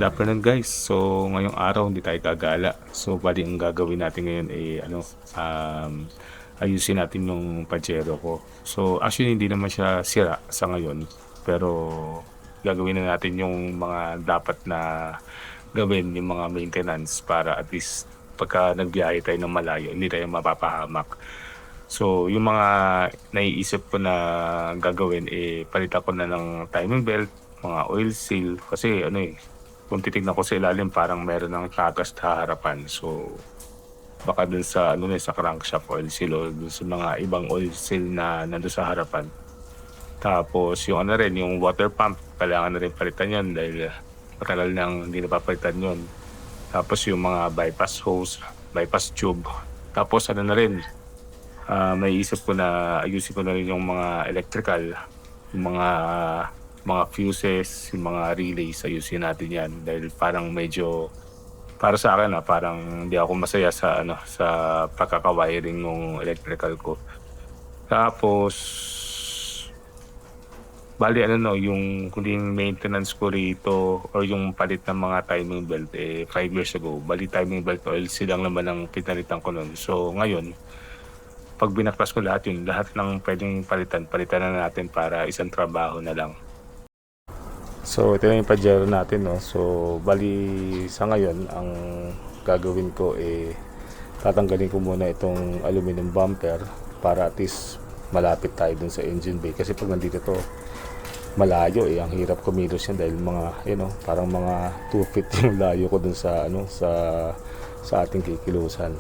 Good afternoon guys. So ngayong araw hindi tayo gagala. So bali ang gagawin natin ngayon ay ayusin natin yung Pajero ko. So actually hindi naman siya sira sa ngayon. Pero gagawin na natin yung mga dapat na gawin, yung mga maintenance para at least pagka nagbiyahe tayo ng malayo, hindi tayo mapapahamak. So yung mga naiisip ko na gagawin palitan ko na ng timing belt, mga oil seal kasi kung titignan ko sa ilalim parang meron ng tagas sa harapan. So baka dun sa sa crankshaft oil seal o dun sa mga ibang oil seal na nandun sa harapan. Tapos yung rin, yung water pump, kailangan na rin palitan yun dahil matagal nang hindi napapalitan yun. Tapos yung mga bypass hose, bypass tube. Tapos na rin, may isip ko na ayusin ko na rin yung mga electrical, yung mga fuses, yung mga relays, ayusin natin yan dahil parang medyo para sa akin parang hindi ako masaya sa pagkaka-wiring ng electrical ko. Tapos bali yung huling maintenance ko rito or yung palit ng mga timing belt 5 years ago. Bali timing belt oil silang naman ang pinalitan ko noon. So ngayon pag binaklas ko lahat ng pwedeng palitan na natin para isang trabaho na lang. So ito na yung Pajero natin, no. So bali sa ngayon ang gagawin ko tatanggalin ko muna itong aluminum bumper para at least malapit tayo dun sa engine bay kasi pag nandito to malayo ang hirap kumilos yan dahil mga parang mga 2 feet yung layo ko dun sa sa ating kikilusan.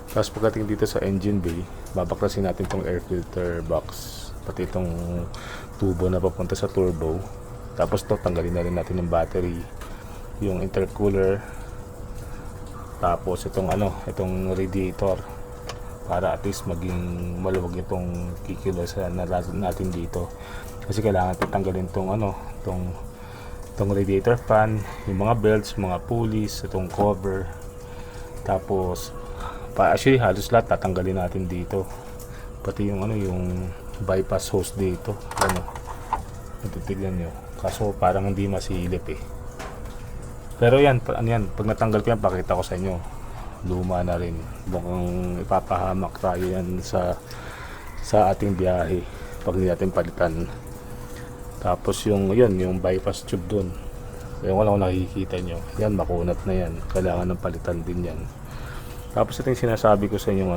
Tapos pagdating dito sa engine bay, babaklasin natin tong air filter box pati itong tubo na papunta sa turbo. Tapos tanggalin na rin natin yung battery, yung intercooler, tapos itong radiator para at least maging maluwag itong kikilusan natin dito. Kasi kailangan tanggalin tong radiator fan, yung mga belts, mga pulleys, itong cover. Tapos actually halos lahat tatanggalin natin dito. Pati yung yung bypass hose dito. Titignan nyo. Kaso parang hindi masilip Pero yan, pag natanggal ko yan, pakita ko sa inyo. Luma na rin. Mukhang ipapahamak tayo yan sa ating biyahe pag hindi natin palitan. Tapos yung bypass tube dun. Yung wala nakikita nyo. Yan, makunat na yan. Kailangan ng palitan din yan. Tapos ito yung sinasabi ko sa inyo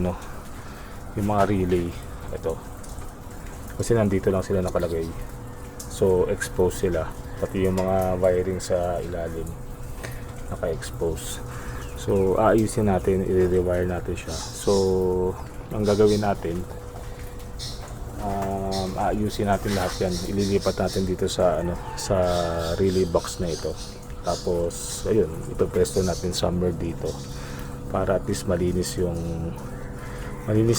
yung mga relay. Ito. Kasi nandito lang sila nakalagay. So expose sila, pati yung mga wiring sa ilalim naka-expose. So aayusin natin, i-rewire natin siya. So ang gagawin natin, aayusin natin lahat yan, ililipat natin dito sa sa relay box na ito. Tapos ayun, ipepresto natin somewhere dito para at least malinis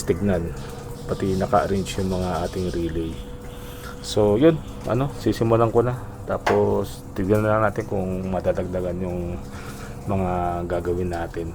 tignan, pati naka-arrange yung mga ating relay. So yun, sisimulan ko na. Tapos tignan na lang natin kung madadagdagan yung mga gagawin natin.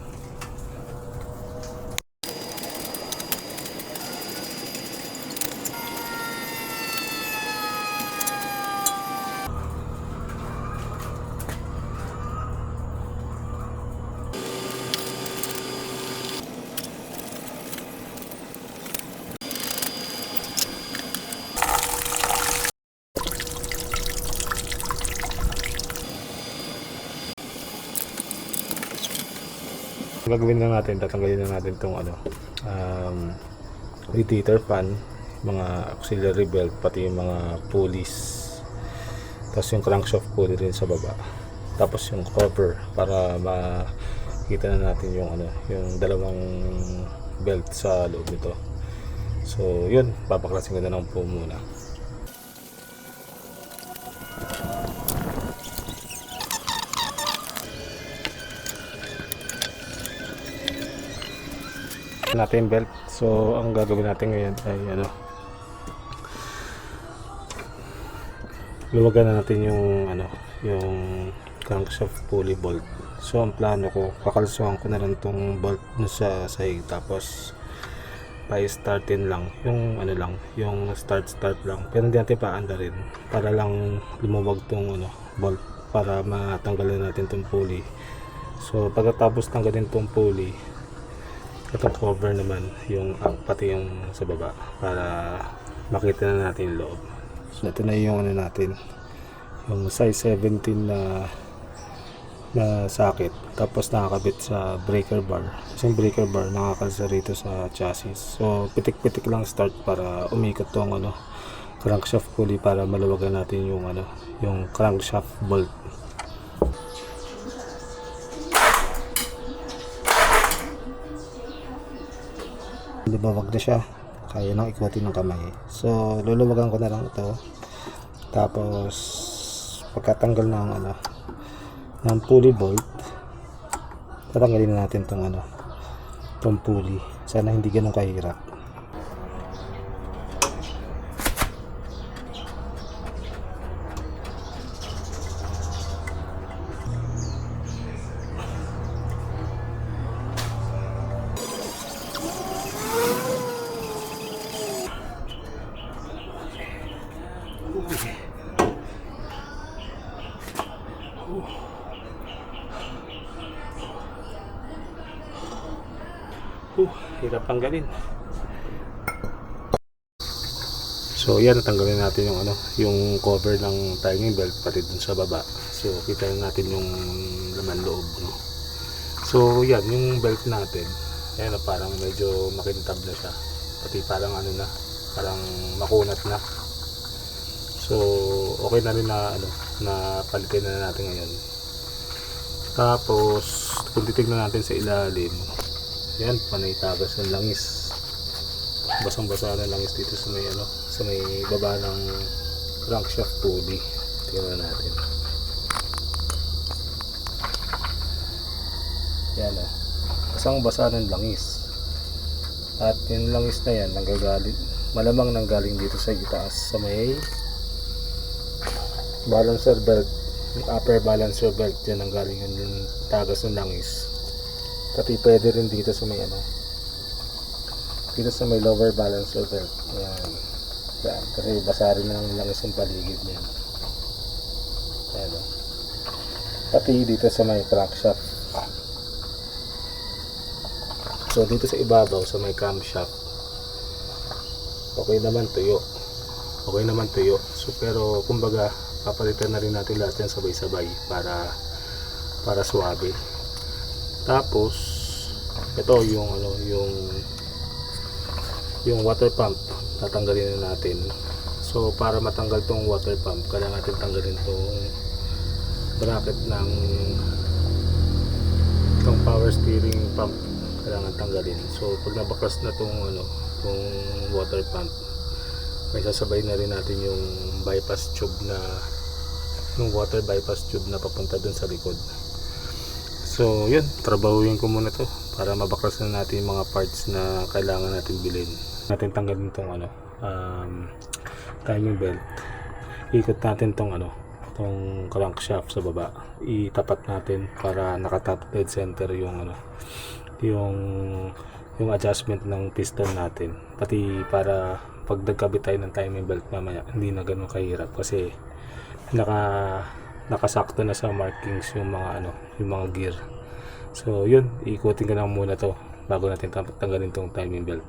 Gagawin lang natin, tatanggalin na natin itong radiator fan, mga auxiliary belt, pati yung mga pulleys. Tapos yung crankshaft pulley rin sa baba. Tapos yung cover para makita na natin yung dalawang belt sa loob nito. So yun, papaklasin ko na lang po muna. Natin belt. So ang gagawin natin ngayon ay luwagan na natin yung crankshaft pulley bolt. So ang plano ko, kakalsuhan ko na lang tong bolt sa sahig, tapos pa-startin lang yung yung start lang, pero hindi natin paanda rin para lang lumuwag tong bolt para matanggalan natin itong pulley. So pagkatapos tanggalin itong pulley, itong cover naman yung pati yung sa baba para makita na natin yung loob. So ito na yung ano natin, yung size 17 na socket, tapos nakakabit sa breaker bar. Kasi yung breaker bar nakakalsa rito sa chassis. So pitik-pitik lang start para umikot tong ano, crankshaft pulley para maluwagan natin yung ano, yung crankshaft bolt. Lumawag na siya, kaya nang ikutin ng kamay. So luluwagan ko na lang ito, tapos pagkatanggal ng ano, ng pulley bolt, tatanggalin na natin tong ano, tong pulley. Sana hindi ganun kahirap. Hirap tanggalin. So yan, natanggalin natin yung ano, yung cover ng timing belt pati dun sa baba. So kita natin yung laman loob, no? So yan, yung belt natin, ayan, parang medyo makintab na siya. Pati parang ano na, parang makunat na. So okay na rin na ano, na palitin na natin ngayon. Tapos kung titignan natin sa ilalim, yan, panay tagas ng langis. Basang-basa na langis dito sa may ano, sa may baba ng crankshaft pulley. Tingnan natin. Yan ah. Basang-basa ng langis. At yung langis na yan, nanggagaling, malamang nanggaling dito sa itaas sa may balancer belt, yung upper balancer belt. Yan nanggaling yung tagas ng langis. Pati pwede rin dito sa may ano, dito sa may lower balancer belt. Ayan. Yan. Kasi basa rin ng langis yung paligid niyan. Ayan o. Pati dito sa may crankshaft. So dito sa ibabaw, sa may camshaft, okay naman tuyo. Okay naman tuyo. So pero kumbaga, papalitan na rin natin lahat yan sabay-sabay para suwabe. Tapos ito yung ano, yung water pump, tatanggalin na natin. So para matanggal tong water pump, kailangan natin tanggalin tong bracket ng tong power steering pump, kailangan tanggalin. So pag nabaklas na tong ano, tong water pump, may sasabay na rin natin yung bypass tube na, yung water bypass tube na papunta dun sa likod. So yun, trabahuin ko muna to para mabaklasan natin yung mga parts na kailangan natin bilhin. Natin tanggalin tong ano, timing belt. Ikot natin tong ano, tong crankshaft sa baba. Itapat natin para nakatap dead center yung ano, yung adjustment ng piston natin. Pati para pag nagkabit tayo ng timing belt mamaya, hindi na ganun kahirap kasi nakasakto na sa markings yung mga ano, yung mga gear. So yun, ikutin ko lang muna to bago natin tanggalin tong timing belt.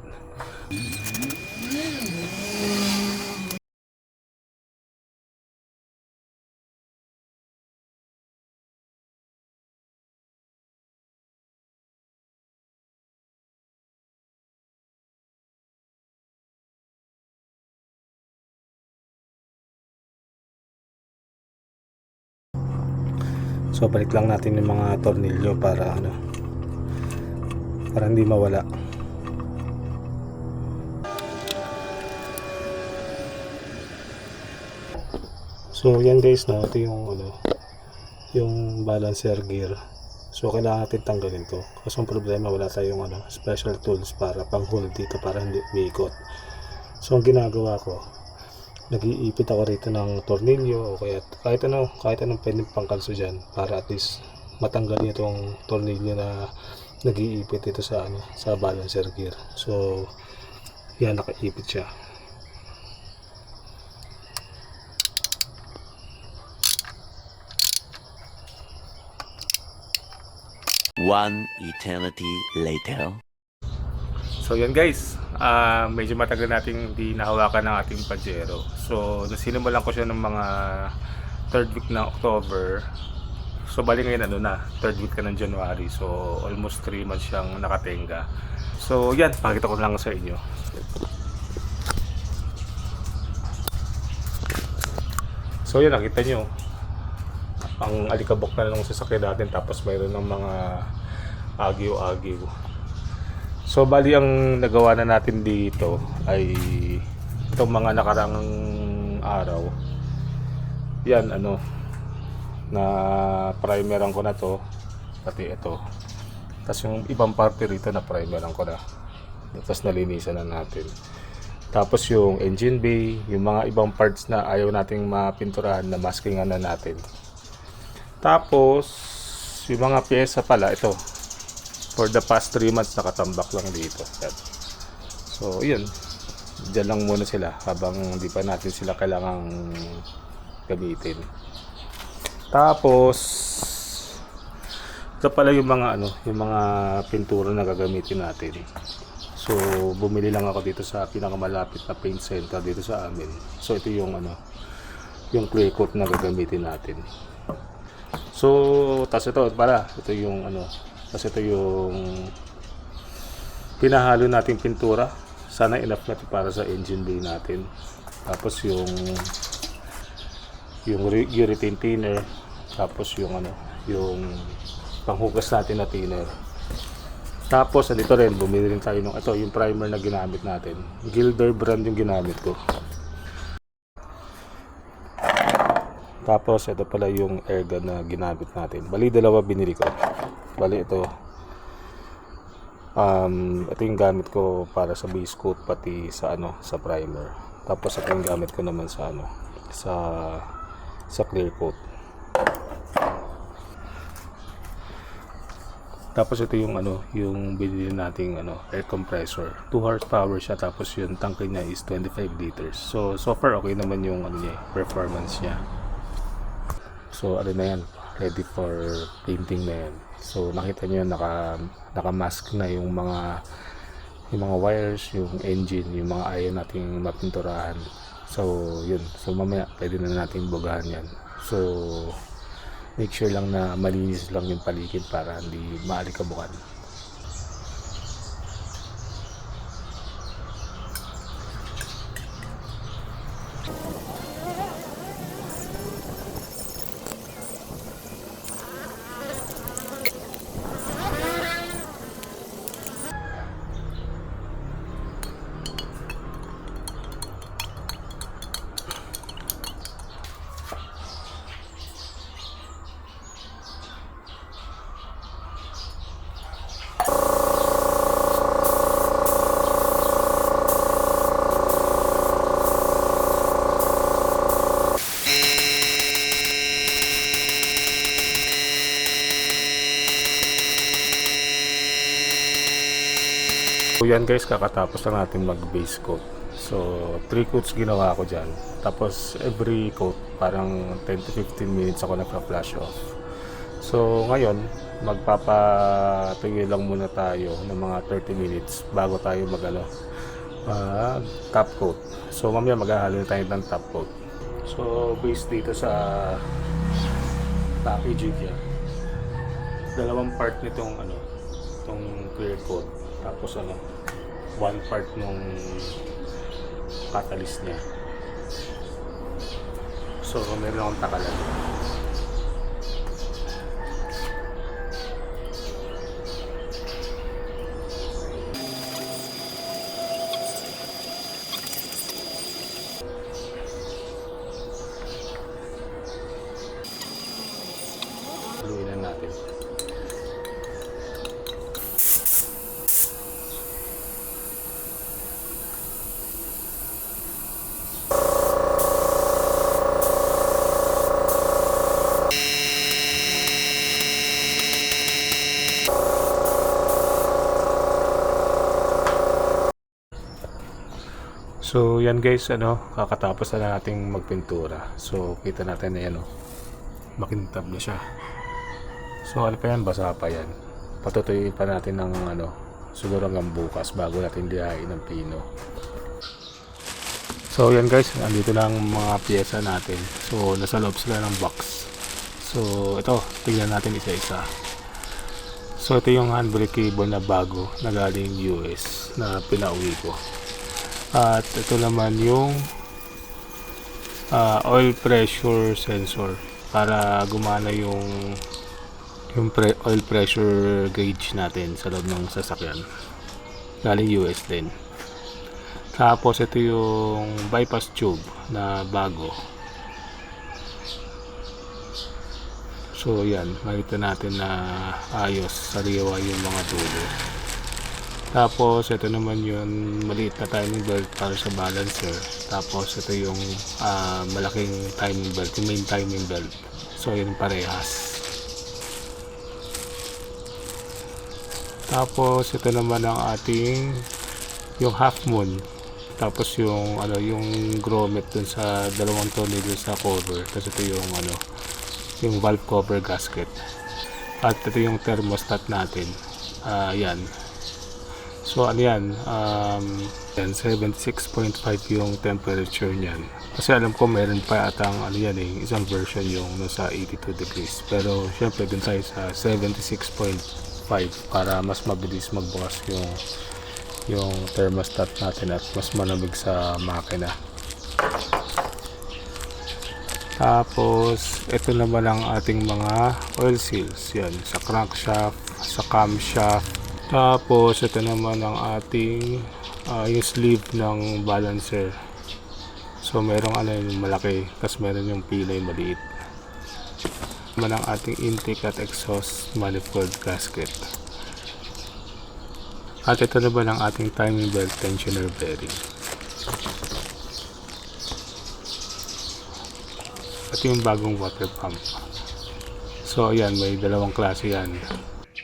So balik lang natin yung mga tornilyo para ano, para hindi mawala. So yan guys, no, ito yung ano, yung balancer gear. So kailangan natin tanggalin to kasi ang problema, wala tayong ano, special tools para pang hold dito para hindi umiikot. So ang ginagawa ko, nag-iipit ako rito ng tornilyo o kaya kahit anong pwedeng pangkalso dyan para at least matanggal niyo itong tornilyo na nag-iipit dito sa ano, sa balancer gear. So yan, nakaipit siya. One eternity later. So yan guys, medyo matagal nating hindi nahawakan ng ating Pajero. So nasinimulan ko siya ng mga third week ng October. So bali ngayon third week ka ng January. So almost 3 months siyang nakatenga. So yan, pakita ko lang sa inyo. So yan, nakita nyo ang alikabok na lang sa sasakyan natin, tapos mayroon ng mga agyo-agyo. So bali ang nagawa na natin dito ay itong mga nakarang araw. Yan na primeran ko na to, pati ito. Tapos yung ibang parte rito na primeran ko na. Tapos nalinisan na natin. Tapos yung engine bay, yung mga ibang parts na ayaw nating mapinturahan na maskingan na natin. Tapos yung mga pyesa pala, ito for the past 3 months nakatambak lang dito. So yun, dyan lang muna sila habang hindi pa natin sila kailangang gamitin. Tapos ito pala yung mga yung mga pintura na gagamitin natin. So bumili lang ako dito sa pinakamalapit na paint center dito sa amin. So ito yung yung clear coat na gagamitin natin. So tas ito yung tas ito yung pinahalo nating pintura. Sana enough na para sa engine bay natin. Tapos yung urethane thinner, tapos yung yung panghugas natin na thinner. Tapos dito rin bumili rin tayo ng ito, yung primer na ginamit natin. Gilder brand yung ginamit ko. Tapos ito pala yung airgun na ginamit natin. Bali dalawa binili ko. Bali ito ito yung gamit ko para sa base coat pati sa sa primer. Tapos ito yung gamit ko naman sa sa clear coat. Tapos ito yung yung binili nating air compressor. 2 horsepower siya, tapos yung tank niya is 25 liters. So far okay naman yung niya, performance niya. So na yan, ready for painting na yan. So nakita niyo naka-mask na yung mga wires, yung engine, yung mga ayaw nating mapinturahan. So yun, so mamaya pwede na nating bugahan yan. So make sure lang na malinis lang yung paligid para hindi maalikabukan. So yan guys, kakatapos lang natin mag base coat. So 3 coats ginawa ko dyan. Tapos every coat parang 10 to 15 minutes ako nagpa-flash off. So ngayon magpapatuloy lang muna tayo ng mga 30 minutes bago tayo top coat. So mamaya maghahalo tayo ng top coat. So based dito sa packaging niya, dalawang part nitong itong clear coat. Tapos one part nung catalyst niya. So meron akong takalan. Haluin na natin. So yan guys, kakatapos na nating magpintura. So kita natin na yan, makintab na siya. So ano pa yan, basa pa yan. patutuyuin pa natin ng siguro hanggang bukas bago natin lihain ng pino. So yan guys, andito na ang mga pyesa natin. So nasa loob sila ng box. So ito, tingnan natin isa-isa. So ito yung handbrake cable na bago na galing US na pinauwi ko. At ito naman yung oil pressure sensor para gumana yung oil pressure gauge natin sa loob ng sasakyan. Galing US din. Tapos ito yung bypass tube na bago. So yan, makita natin na ayos, sariwa yung mga dulo. Tapos ito naman yung maliit na timing belt para sa balancer. Tapos ito yung malaking timing belt, yung main timing belt. So yun parehas. Tapos ito naman ang ating yung half moon. Tapos yung yung grommet dun sa dalawang tornilyo sa cover. Tapos ito yung yung valve cover gasket. At ito yung thermostat natin. Yan. So yan 76.5 yung temperature niyan. Kasi alam ko meron pa atang isang version yung nasa 82 degrees. Pero syempre dun tayo sa 76.5 para mas mabilis magbukas yung thermostat natin at mas malamig sa makina. Tapos ito naman ang ating mga oil seals, yan, sa crankshaft, sa camshaft. Tapos ito naman ang ating yung sleeve ng balancer. So merong yung malaki, tapos meron yung pilay maliit. Naman ang ating intake at exhaust manifold gasket. At ito naman ang ating timing belt tensioner bearing. At yung bagong water pump. So ayan, may dalawang klase yan.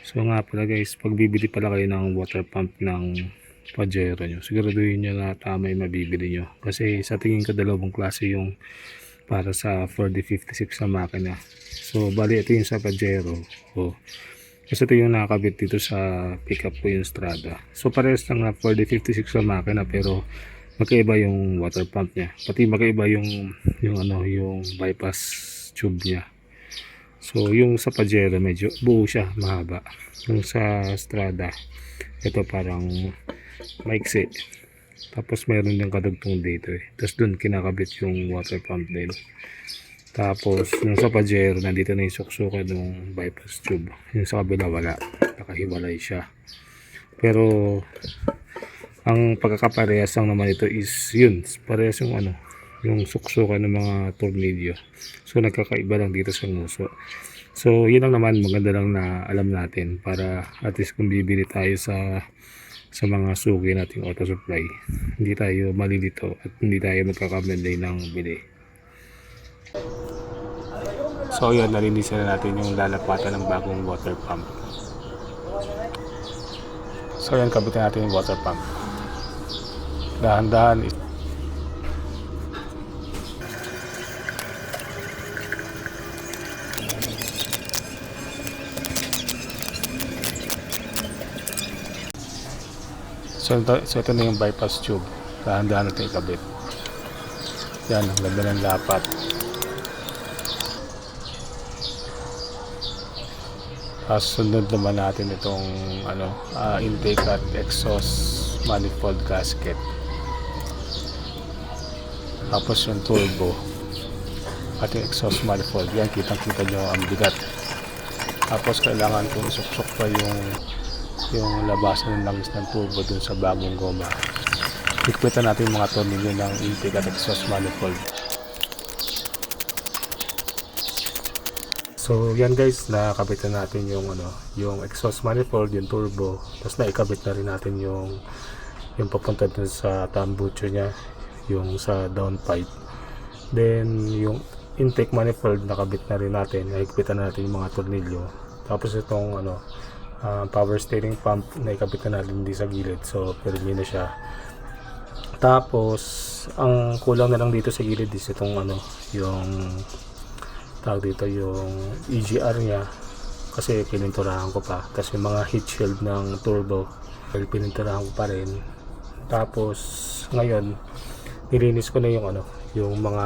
So nga pala guys, pag bibili pala kayo ng water pump ng Pajero nyo, siguraduhin nyo na tama yung mabibili nyo. Kasi sa tingin ko dalawang klase yung para sa 4056 na makina. So bali ito yung sa Pajero. Kasi ito yung nakakabit dito sa pickup ko yung Strada. So parehas lang na 4056 sa makina pero magkaiba yung water pump niya. Pati magkaiba yung bypass tube niya. So yung sa Pajero medyo buo siya, mahaba. Yung sa Strada ito parang maiksi. Tapos mayroon din kadugtong dito Tapos dun kinakabit yung water pump din. Tapos yung sa Pajero nandito na yung suksukan ng bypass tube. Yung sa kabila wala, nakahiwalay siya. Pero ang pagkakaparehas lang naman ito is yun, parehas yung yung suksukan ng mga tornilyo. So nagkakaiba lang dito sa nguso. So yun lang naman, maganda lang na alam natin para at least kung bibili tayo sa mga suki nating auto supply, hindi tayo malilito at hindi tayo magkakamali ng bili. So yun, nalinisan na natin yung lalapatan ng bagong water pump. So yan, kabitan natin yung water pump. Dahan-dahan. So ito na yung bypass tube. Dahan-dahan natin ikabit. Yan, ang ganda ng lapat. Tapos sunod naman natin itong intake at exhaust manifold gasket. Tapos yung turbo at yung exhaust manifold. Yan, kitang-kita nyo ang bigat. Tapos kailangan kong isuksok pa yung labasan ng langis ng turbo dun sa bagong goma. Higpitan natin yung mga tornilyo ng intake at exhaust manifold. So yan guys, nakabitan natin yung exhaust manifold, yung turbo, tapos naikabit na rin natin yung papunta dun sa tambucho niya, yung sa downpipe. Then yung intake manifold nakabit na rin natin, naikabit na natin yung mga tornilyo. Tapos itong power steering pump naikabit na natin di sa gilid, so pwede na siya. Tapos ang kulang na lang dito sa gilid is itong yung tawag dito, yung EGR niya, kasi pininturahan ko pa. Tapos yung mga heat shield ng turbo, pininturahan ko pa rin. Tapos ngayon nilinis ko na yung yung mga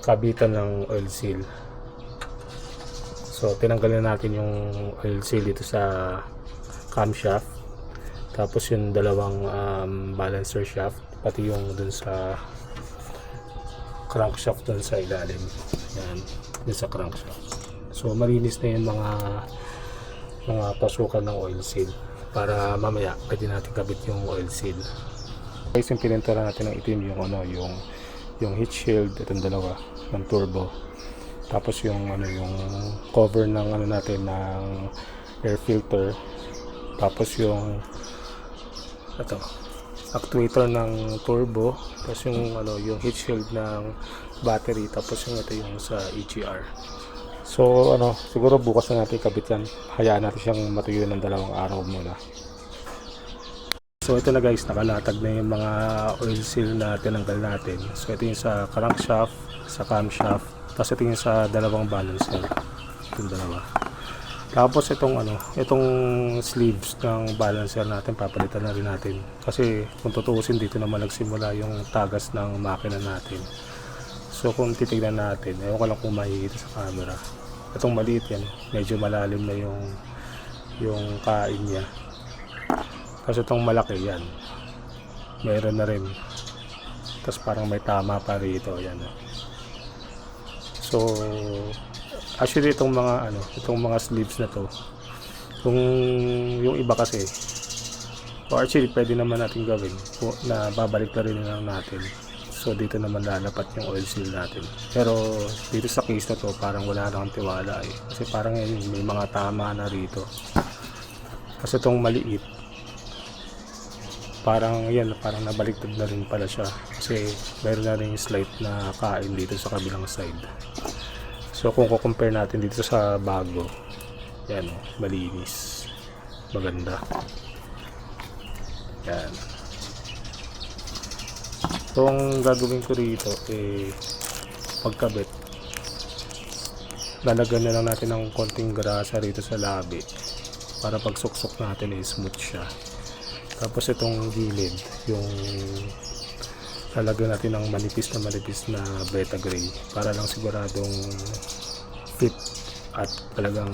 kabitan ng oil seal. So tinanggalin natin yung oil seal dito sa camshaft, tapos yung dalawang balancer shaft, pati yung dun sa crankshaft dun sa ilalim. Yan, dun sa crankshaft. So malinis na yung mga pasukan ng oil seal para mamaya pwede natin kabit yung oil seal. Guys, yung pinintura natin ng itim yung heat shield, itong dalawa ng turbo. Tapos yung yung cover ng natin ng air filter. Tapos yung actuator ng turbo, tapos yung yung heat shield ng battery, tapos yung yung sa EGR. So siguro bukas na natin kabit yan. Hayaan natin siyang matuyo ng 2 araw muna. So ito na guys, nakalatag na yung mga oil seal na tinanggal natin. So ito yung sa crankshaft, sa camshaft, tapos ito yung sa dalawang balancer. Itong dalawa. Tapos itong sleeves ng balancer natin, papalitan na rin natin. Kasi kung tutuusin, dito naman nagsimula yung tagas ng makina natin. So kung titignan natin, ewan ko lang kung makikita sa camera. Itong maliit yan, medyo malalim na yung kain niya. Kasi itong malaki yan, mayroon na rin. Tapos parang may tama pa rito, yan. So actually itong mga sleeves na to, kung yung iba kasi, o actually pwede naman natin gawin na babalik na rin lang natin. So dito naman lalapat yung oil seal natin. Pero dito sa case na to, parang wala na akong tiwala eh. Kasi parang may mga tama na rito. Kasi itong maliit, parang nabaliktad na rin pala siya. Kasi mayroon na rin yung slight na kain dito sa kabilang side. So kung compare natin dito sa bago, yan malinis, maganda. Yan. So ang gagawin ko rito pagkabit, lalagyan na lang natin ng konting grasa rito sa labi para pag suksok natin smooth siya. Tapos itong gilid, yung lalagyan natin ng manipis na beta gray para lang siguradong fit at talagang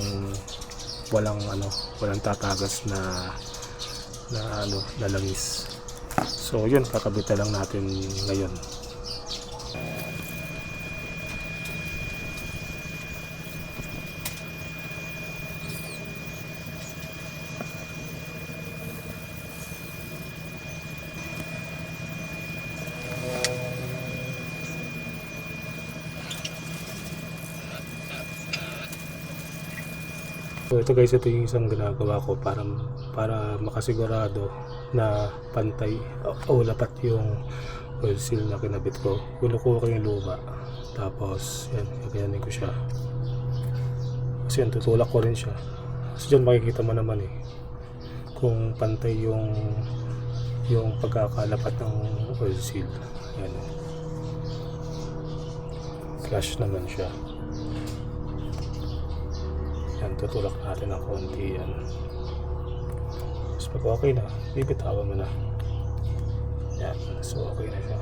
walang tatagas na langis. So yun, kakabit na lang natin ngayon. So ito guys, ito yung isang ginagawa ko para makasigurado na pantay o lapat yung oil seal na kinabit ko. Kinukuha ko yung luma, tapos yan, gagayanin ko siya. Kasi yan, tutulak ko rin siya. Kasi dyan makikita mo naman kung pantay yung pagkakalapat ng oil seal. Yan, flash naman siya. Yan, tutulak natin ng konti yan. Tapos pag okay na, bibitawan mo na. Yan, so okay na siya.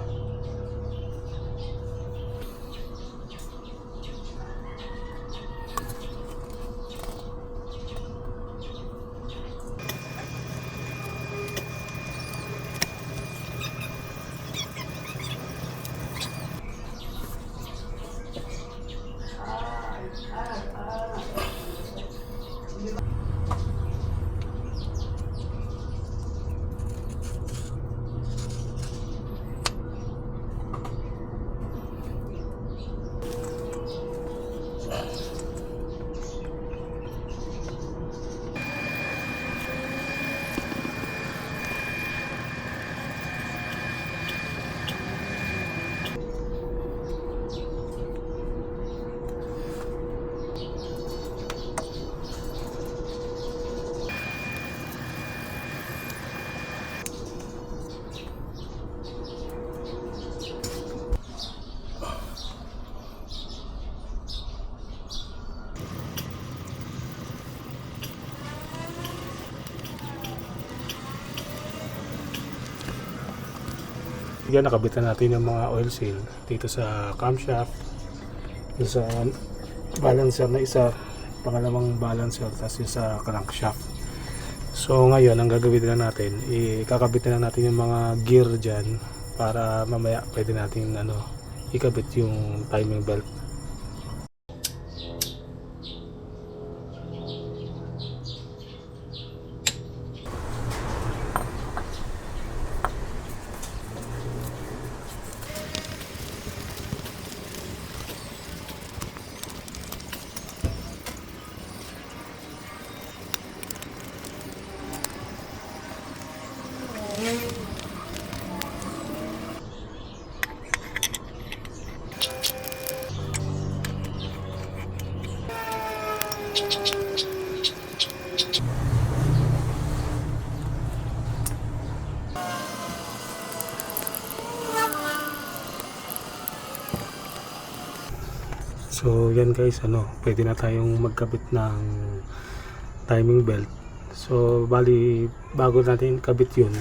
yan, nakabit na natin yung mga oil seal dito sa camshaft, dito sa balancer na isa, pangalawang balancer, tapos yung sa crankshaft. So ngayon ang gagawin na natin, ikakabit na natin yung mga gear dyan para mamaya pwede natin ikabit yung timing belt. So yan guys, pwede na tayong magkabit ng timing belt. So bali, bago natin kabit yun,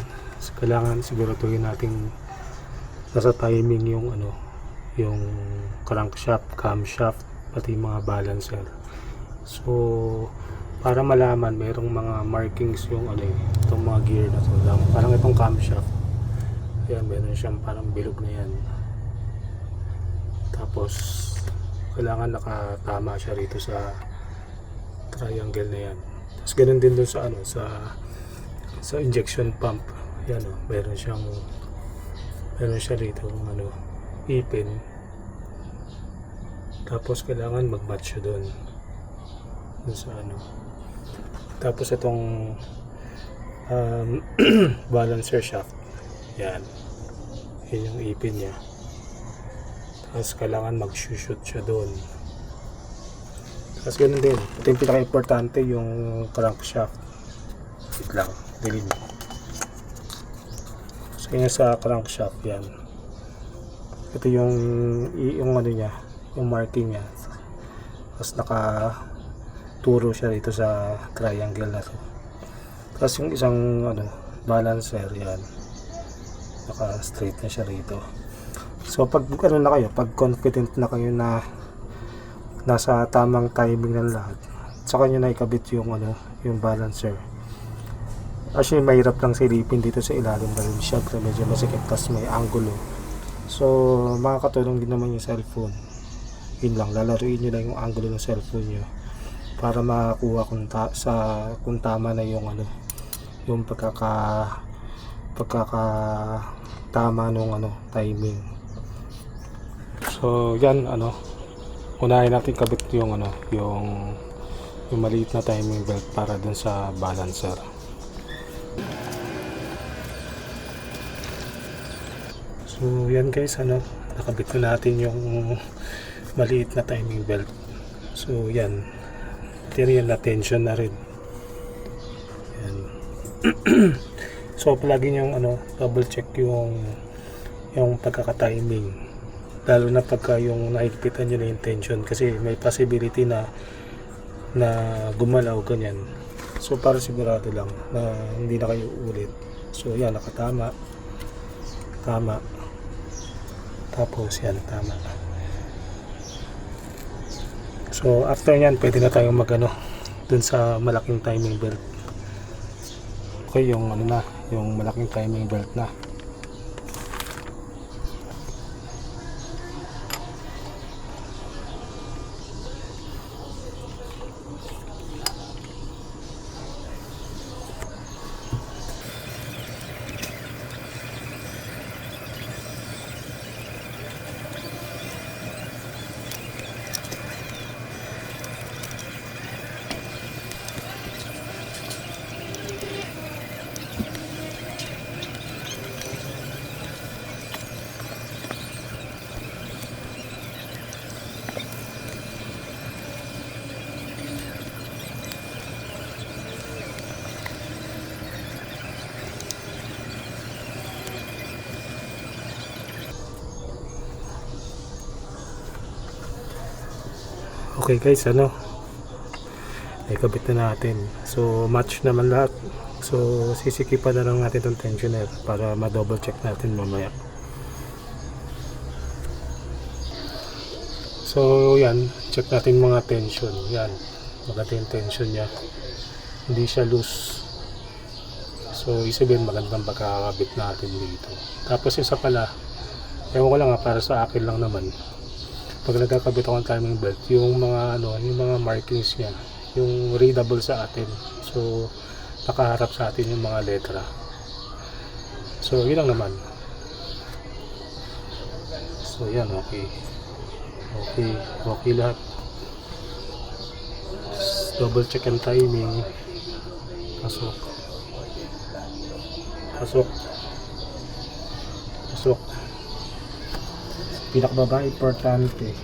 kailangan siguraduhin natin nasa timing yung yung crankshaft, camshaft, pati mga balancer. So para malaman, mayroong mga markings yung itong mga gear na to. Parang itong camshaft, ayan, meron siyang parang bilog na yan. Tapos kailangan nakatama siya rito sa triangle na yan. Tapos ganun din dun sa sa injection pump. Yan meron siya rito ipin. Tapos kailangan mag-match siya dun sa Tapos itong balancer shaft. Yan yung ipin niya. Tapos kailangan mag-shoot siya doon. Tapos ganun din. Ito yung pinaka-importante, yung crankshaft. Wait lang, dilim. So yun sa crankshaft, yan. Ito yung niya, yung marking niya. Tapos nakaturo siya rito sa triangle na to. Tapos yung isang balancer, yan. Naka-straight na siya rito. So pag pag confident na kayo na nasa tamang timing ng lahat, saka nyo na ikabit yung yung balancer. Actually mahirap lang silipin dito sa ilalim dahil syempre medyo masikip, tas may angulo. So makakatulong din naman yung cellphone. Yun lang, lalaruin nyo lang yung angulo ng cellphone nyo para makakuha kung tama na yung yung pagkakatama nung timing. So yan unahin natin kabit yung yung maliit na timing belt para dun sa balancer. So yan guys, nakabit na natin yung maliit na timing belt. So yan, material na tension na rin. Yan. So palagi niyong double check yung pagkaka-timing. Lalo na pagka yung nakikita nyo na yung tension, kasi may possibility na gumalaw ganyan. So para sigurado lang na hindi na kayo ulit. So yan, nakatama, tama, tapos yan, tama. So after yan, pwede na tayong dun sa malaking timing belt. Okay, yung yung malaking timing belt na. Okay guys, ikabit na natin. So match naman lahat. So sisikipan na lang natin itong tensioner para ma-double check natin mamaya. So yan, check natin mga tension. Yan, maganda yung tension niya, hindi siya loose. So isipin magandang pagkakabit natin dito. Tapos isa pala, ewan ko lang para sa akin lang naman, pag nagkakabit ako ng timing belt, yung mga yung mga markings niya, yung readable sa atin. So nakaharap sa atin yung mga letra. So yun lang naman. So yan, okay lahat. Double check ang timing. Pasok. Pinakababa, importante.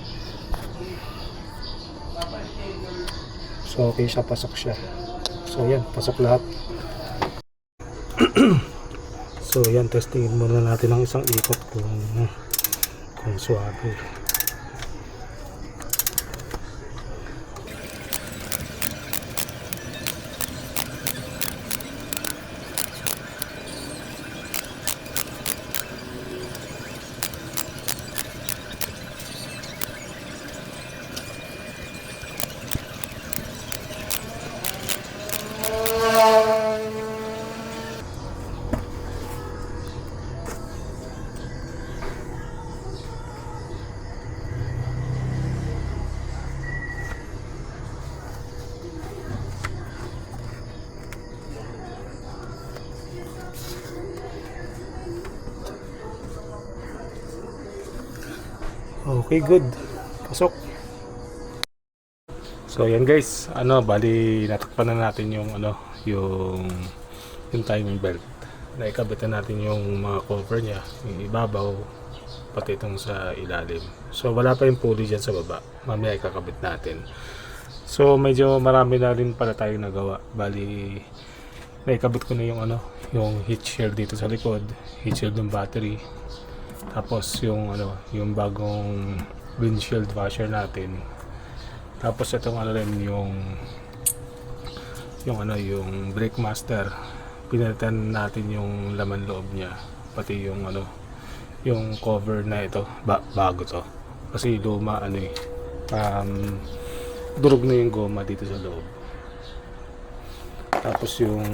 So okay siya, pasok siya. So yan, pasok lahat. So yan, testingin muna natin ang isang ikot kung suwabe. Okay, good. Pasok. So yan guys, bali natakpan na natin yung yung timing belt. Naikabit na natin yung mga cover niya, yung ibabaw, pati itong sa ilalim. So wala pa yung pulley dyan sa baba. Mamaya ikakabit natin. So medyo marami na rin pala tayo nagawa. Bali naikabit ko na yung heat shield dito sa likod, heat shield ng battery. Tapos yung bagong windshield washer natin. Tapos itong yung brake master. Pinalitan natin yung laman loob niya. Pati yung yung cover na ito, bago to. Kasi luma durog na yung goma dito sa loob. Tapos yung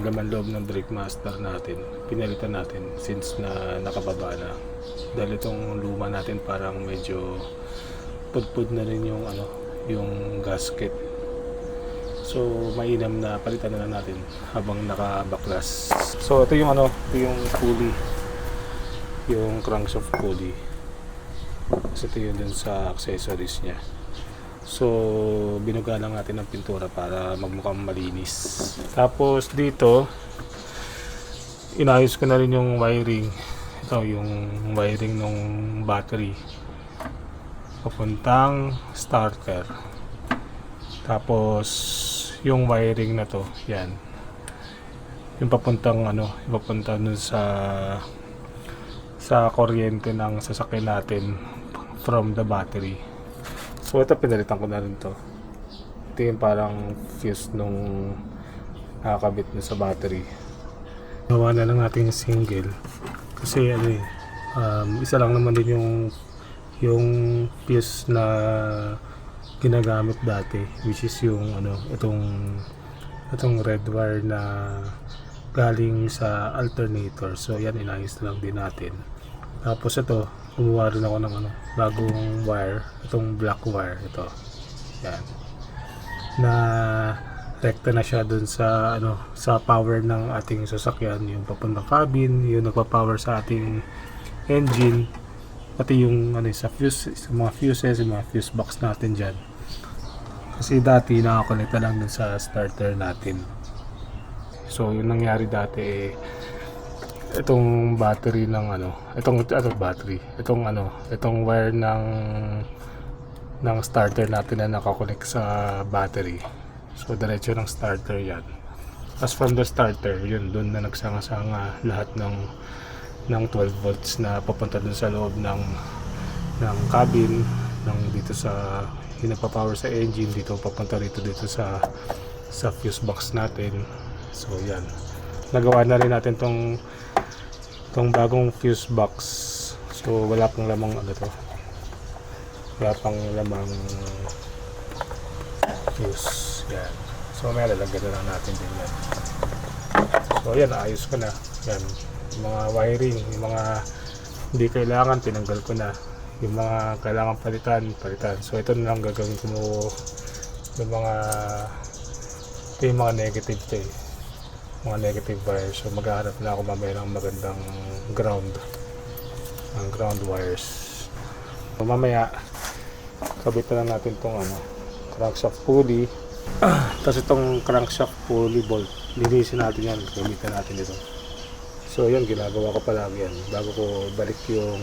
laman loob ng brake master natin, pinalitan natin since na nakababa na. Dahil itong luma natin parang medyo pudpud na rin yung gasket. So mainam na palitan na lang natin habang nakabaklas. So ito yung pulley, yung crankshaft pulley. Kasi ito yun dun sa accessories niya. So binuga lang natin ng pintura para magmukhang malinis. Tapos dito inayos ko na rin yung wiring. Ito yung wiring ng battery papuntang starter. Tapos yung wiring na to, yan. Yung papuntang dun sa kuryente ng sasakyan natin from the battery. So ito pinalitan ko na rin to. Ito yung parang fuse nung nakakabit na sa battery. Gawa na lang natin yung single. Kasi isa lang naman din yung fuse na ginagamit dati, which is yung itong red wire na galing sa alternator. So yan, inayos lang din natin. Tapos ito, kumuha rin ako ng bagong wire, itong black wire ito. Yan. Na rekta na siya dun sa sa power ng ating sasakyan, yung papuntang cabin, yung nagpa-power sa ating engine, pati yung sa fuse, sa mga fuses, yung mga fuse box natin diyan. Kasi dati nakakonekta lang dun sa starter natin. So yung nangyari dati itong battery ng itong wire ng starter natin na nakakonect sa battery. So diretso ng starter yan. As from the starter, yun doon na nagsanga-sanga lahat ng 12 volts na papunta dun sa loob ng cabin, dito sa pinapapower sa engine, dito papunta dito sa fuse box natin. So yan, nagawa na rin natin tong bagong fuse box. So wala pang lamang Wala pang lamang fuse. Yan. So may lalagyan na lang natin din yan. So yan, ayos ko na. Yan. Yung mga wiring, yung mga hindi kailangan, tinanggal ko na. Yung mga kailangan palitan. So ito na lang gagawin ko mo, yung mga ito yung mga negative to eh. Mga negative wires. So maghahanap na ako mamaya ng magandang ground. Ang ground wires. So mamaya kabit na lang natin tong crankshaft pulley. Tapos itong crankshaft pulley bolt, linisin natin yan, gamitin natin ito. So yun, ginagawa ko palagi yan bago ko balik yung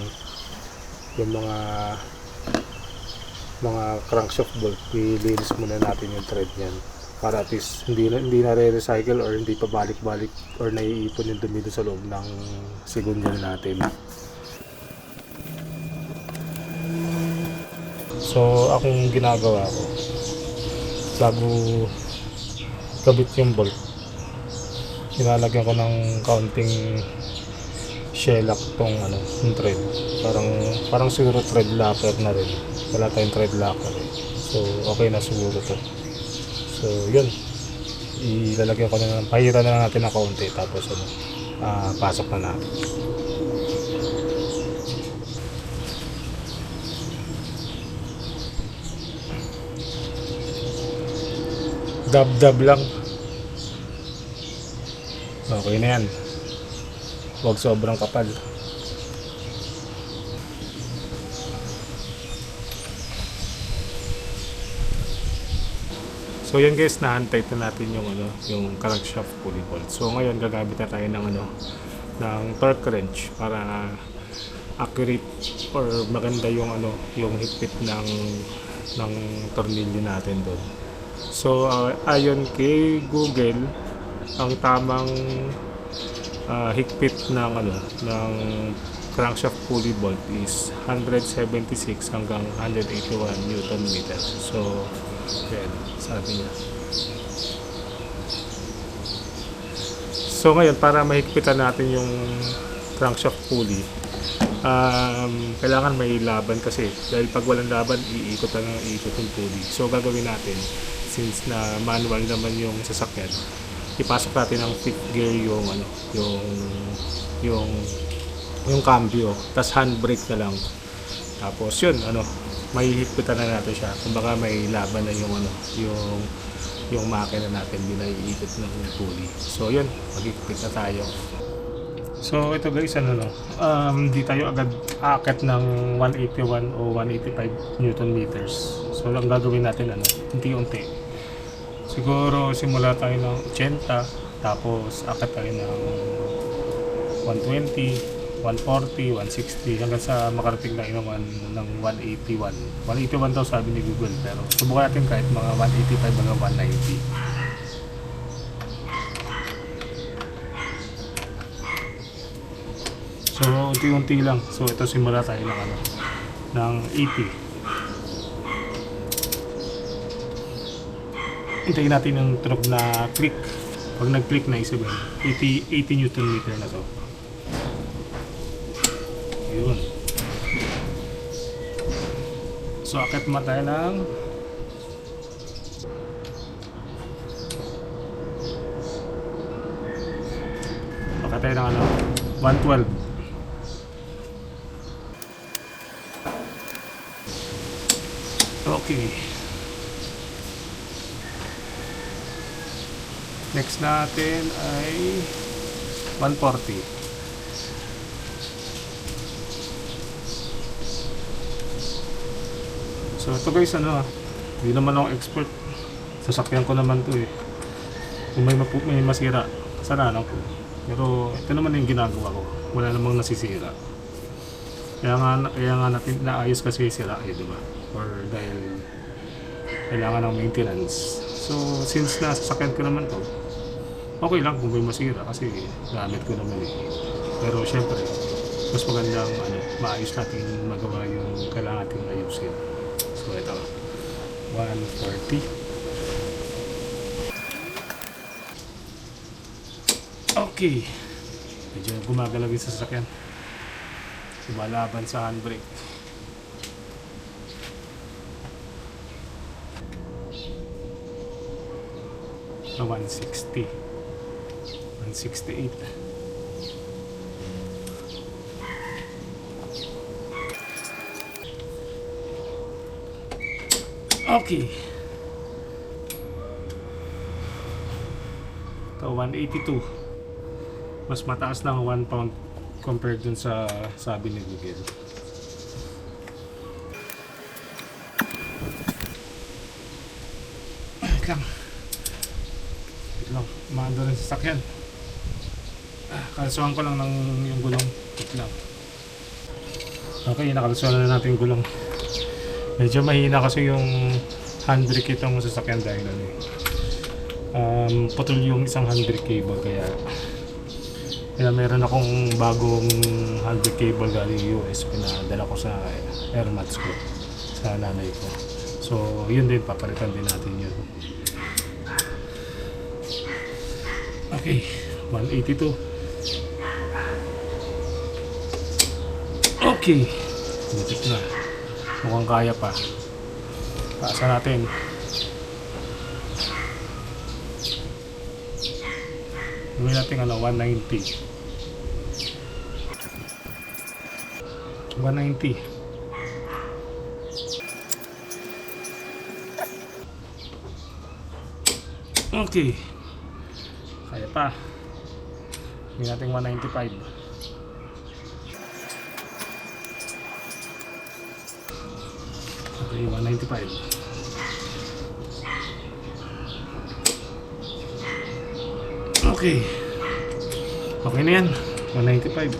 mga crankshaft bolt. Nilinis muna natin yung thread yan para at least hindi na re-recycle or hindi pa balik-balik or naiipon yung dumi sa loob ng sigundyan natin. So akong ginagawa ko bago kabit yung bolt, nilalagyan ko ng kaunting shellac tong yung thread, parang siguro thread locker na rin, wala tayong thread locker eh. So okay na siguro to. So yun, ilalagyan ko na, pahiran na lang natin ng kaunti, tapos pasok na natin. Dab-dab lang. Okay na yan. Huwag sobrang kapal. So yan guys, na-untight na natin yung crankshaft pulley bolt. So ngayon gagamit na tayo ng torque wrench para accurate or maganda yung higpit ng tornilyo natin doon. So ayon kay Google, ang tamang higpit ng crankshaft pulley bolt is 176 hanggang 181 Newton meter. So yan, sabi niya. So ngayon, para mahigpitan natin yung crankshaft pulley, kailangan may laban kasi, dahil pag walang laban iikot yung pulley. So gagawin natin, since na manual naman yung sasakyan, ipasok natin ng fifth gear yung cambio, tas handbrake na lang. Tapos yun, may higpitan na natin siya. Kumbaga may laban na yung makina natin, hindi na iikot ng pulley. So yun, maghigpit na tayo. So ito guys, hindi tayo agad aakyat ng 181 o 185 Newton meters. So ang gagawin natin, unti-unti. Siguro simula tayo ng 80, tapos akyat tayo ng 120, 140, 160 hanggang sa makarating na naman ng 181. 181 daw sabi ni Google, pero subukan natin kahit mga 185 hanggang 190. So unti-unti lang. So ito, simula tayo ng 80. Hintayin natin yung tunog na click. Pag nag-click na isipin, 80 Newton meter na to. Yun. So akit mo tayo ng akit tayo ng 112. Okay. Next natin ay 140. So ito guys, hindi naman ako expert. Sasakyan ko naman to eh. Kung may masira, sana pero ito naman yung ginagawa ko. Wala namang nasisira. Kaya nga natin naayos kasi sira eh, diba? Or dahil kailangan ng maintenance. So since nasasakyan ko naman to, okay lang kung may masira kasi gamit ko naman eh. Pero syempre, mas magandang maayos natin magawa yung kailangan natin ayusin. So ito, 140. Okay. Medyo gumagalaw yung sasakyan. Lumalaban sa handbrake. na 160, 168. Okay. Ito 182. Mas mataas ng 1 pound compared dun sa sabi ni Google. Wait lang. Wait lang. Maando rin sa sakyan. Kalsuhan ko lang ng yung gulong. Wait lang. Okay, nakalsuhan na natin yung gulong. Medyo mahina kasi yung handbrake itong sasakyan dahil ano eh. Putol yung isang handbrake cable kaya meron akong bagong handbrake cable galing US, pinadala ko sa airmats ko sa nanay ko. So yun din, papalitan din natin yun. Okay, 182. Okay, butik na, mukhang kaya pa. Paasan natin. Gawin natin 190. 190. Okay. Kaya pa. Gawin natin 195. Okay, 195. Okay. Okay na yan. 195.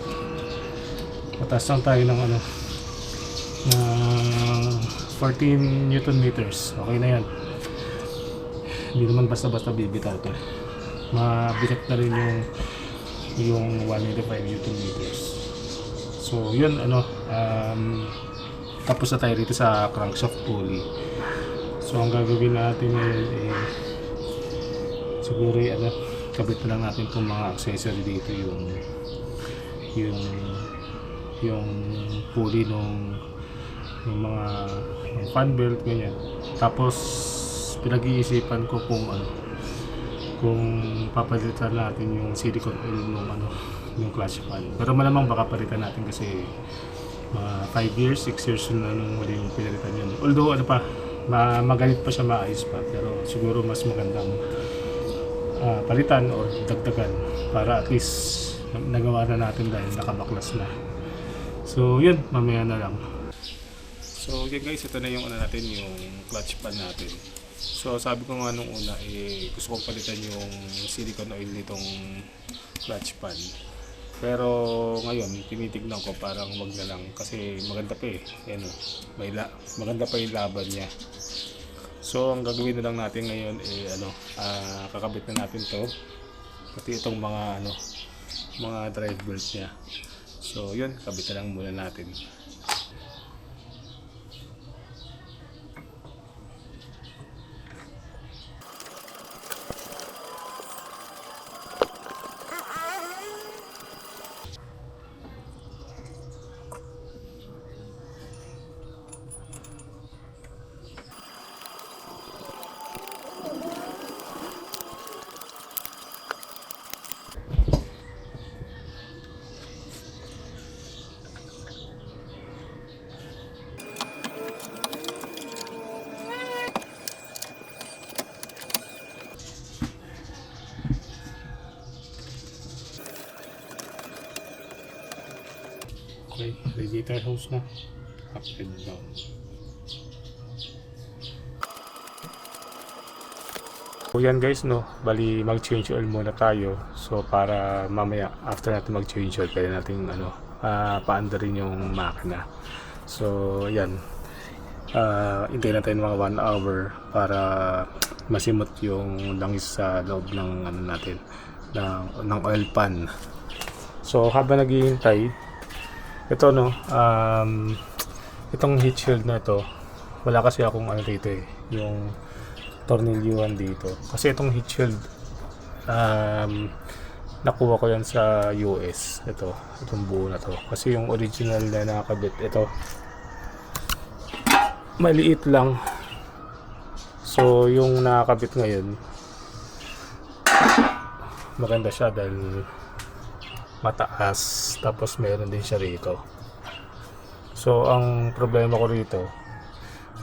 Mataas lang tayo ng ng 14 Newton meters. Okay na yan. Hindi naman basta-basta bibitaw to. Mabigat na rin yung 185 Newton meters. So yun, tapos na tayo dito sa crankshaft pulley. So ang gagawin natin ngayon siguro kabit na lang natin itong mga accessory dito, yung pulley yung fan belt, ganyan. Tapos pinag-iisipan ko kung papalitan natin yung silicone oil yung clutch pan. Pero malamang baka palitan natin kasi 5 years, 6 years na nung wala yung pinalitan yun. Although magalit pa siya, maayos pa, pero siguro mas magandang palitan o dagdagan para at least nagawa na natin dahil nakabaklas na. So yun, mamaya na lang. So yun guys, ito na yung natin, yung clutch pan natin. So sabi ko nga nung una, gusto kong palitan yung silicone oil nitong clutch pan. Pero ngayon, tinitignan ko parang wag na lang kasi maganda pa maganda pa yung laban niya. So ang gagawin na lang natin ngayon kakabit na natin to, pati itong mga drive belt niya. So yun, kabit na lang muna natin. Okay, radiator hose na, up and down. So yan guys, bali mag-change oil muna tayo. So para mamaya after natin mag-change oil, pwede natin paanda rin yung makina. So yan, hintayin natin mga 1 hour para masimot yung langis sa loob ng natin ng oil pan. So habang naghihintay, ito itong heat shield na ito, wala kasi akong dito yung tornilyuhan dito. Kasi itong heat shield nakuha ko yan sa US. Itong buo na to. Kasi yung original na nakakabit, ito maliit lang. So yung nakakabit ngayon, maganda siya dahil mataas, tapos meron din siya rito. So ang problema ko rito,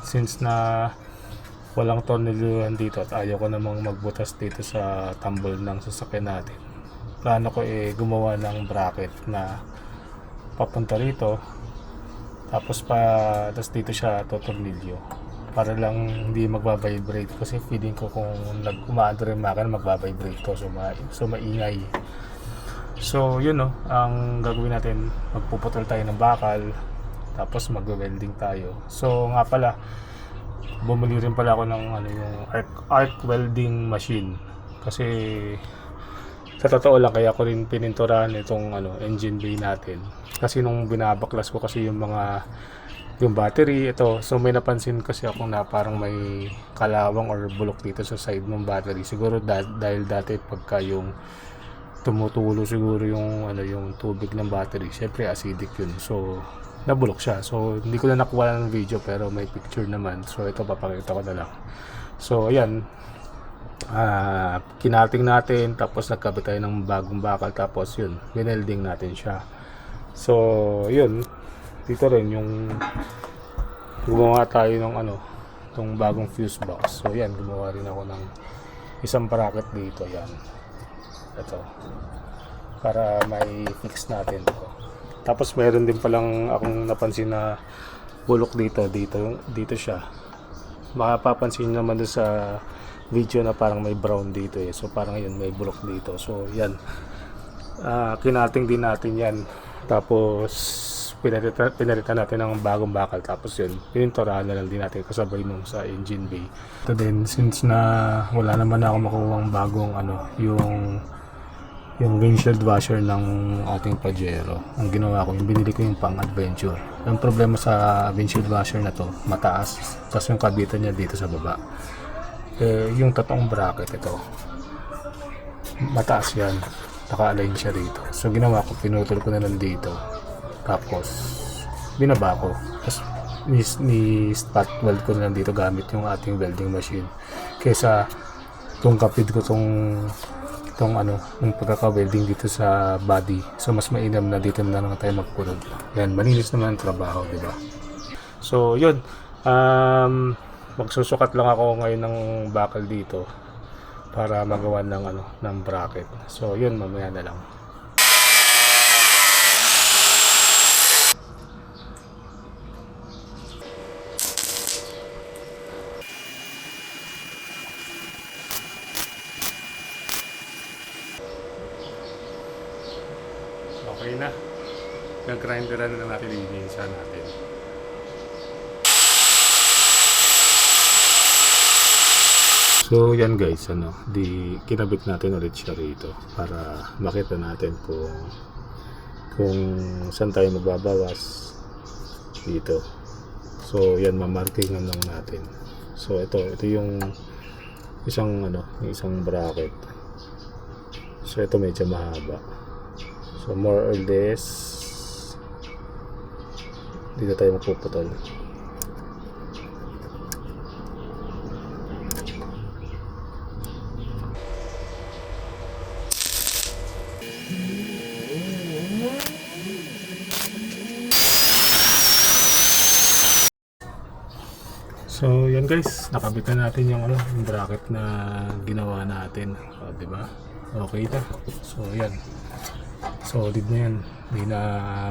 since na walang tornilyohan dito at ayaw ko namang magbutas dito sa tambol ng sasakyan natin, plano ko gumawa ng bracket na papunta rito, tapos dito siya totornilyo para lang hindi magbabibrate, kasi feeling ko kung umaandar yung makina magbabibrate to, so maingay. So yun, no, ang gagawin natin, magpuputol tayo ng bakal, tapos magwe-welding tayo. So nga pala, bumili rin pala ako ng yung arc welding machine, kasi sa totoo lang kaya ko rin pininturahan itong engine bay natin, kasi nung binabaklas ko kasi yung battery ito, so may napansin kasi ako na parang may kalawang or bulok dito sa side ng battery. Siguro dahil dati pagka yung tumutulo siguro yung tubig ng battery, syempre acidic yun, so nabulok siya. So hindi ko na nakuha ng video, pero may picture naman, so ito papakita ko na lang. So ayan, kinating natin, tapos nagkabit tayo ng bagong bakal, tapos yun, winelding natin siya. So yun, dito rin yung gumawa tayo ng itong bagong fuse box. So yan, gumawa rin ako ng isang bracket dito, yan, ito, para may fix natin ito. Tapos meron din palang akong napansin na bulok dito siya. Makapapansin naman doon sa video na parang may brown dito so parang yun, may bulok dito. So yan, kinating din natin yan, tapos pinalitan natin ng bagong bakal, tapos yun, pininturahan na lang din natin kasabay nung sa engine bay. Ito din, since na wala naman ako makuhang bagong yung windshield washer ng ating Pajero, ang ginawa ko, yung binili ko yung pang adventure. Ang problema sa windshield washer na to, mataas, tapos yung kabitan niya dito sa baba. Yung totoong bracket ito, mataas yan, naka-align siya dito. So ginawa ko, pinutol ko na lang dito, tapos binaba ko, tapos ni-spot weld ko na lang dito gamit yung ating welding machine, kesa itong kapid ko yung pagkaka-welding dito sa body. So mas mainam na dito na lang tayo magpunod. Yan, malinis naman ang trabaho, di ba? So yun, magsusukat lang ako ngayon ng bakal dito para magawa ng bracket. So yun, mamaya na lang. Okay na. Nag-grinderan na natin, linisan natin. So yan guys, kinabit natin ulit siya rito para makita natin kung saan tayo magbabawas dito. So yan, mamarkingan lang natin. So ito yung isang bracket. So ito medyo mahaba. So more or less dito tayo magpuputol. So yan guys, nakabitan natin yung bracket na ginawa natin, di ba? Okay na. So yan, solid na yan, hindi na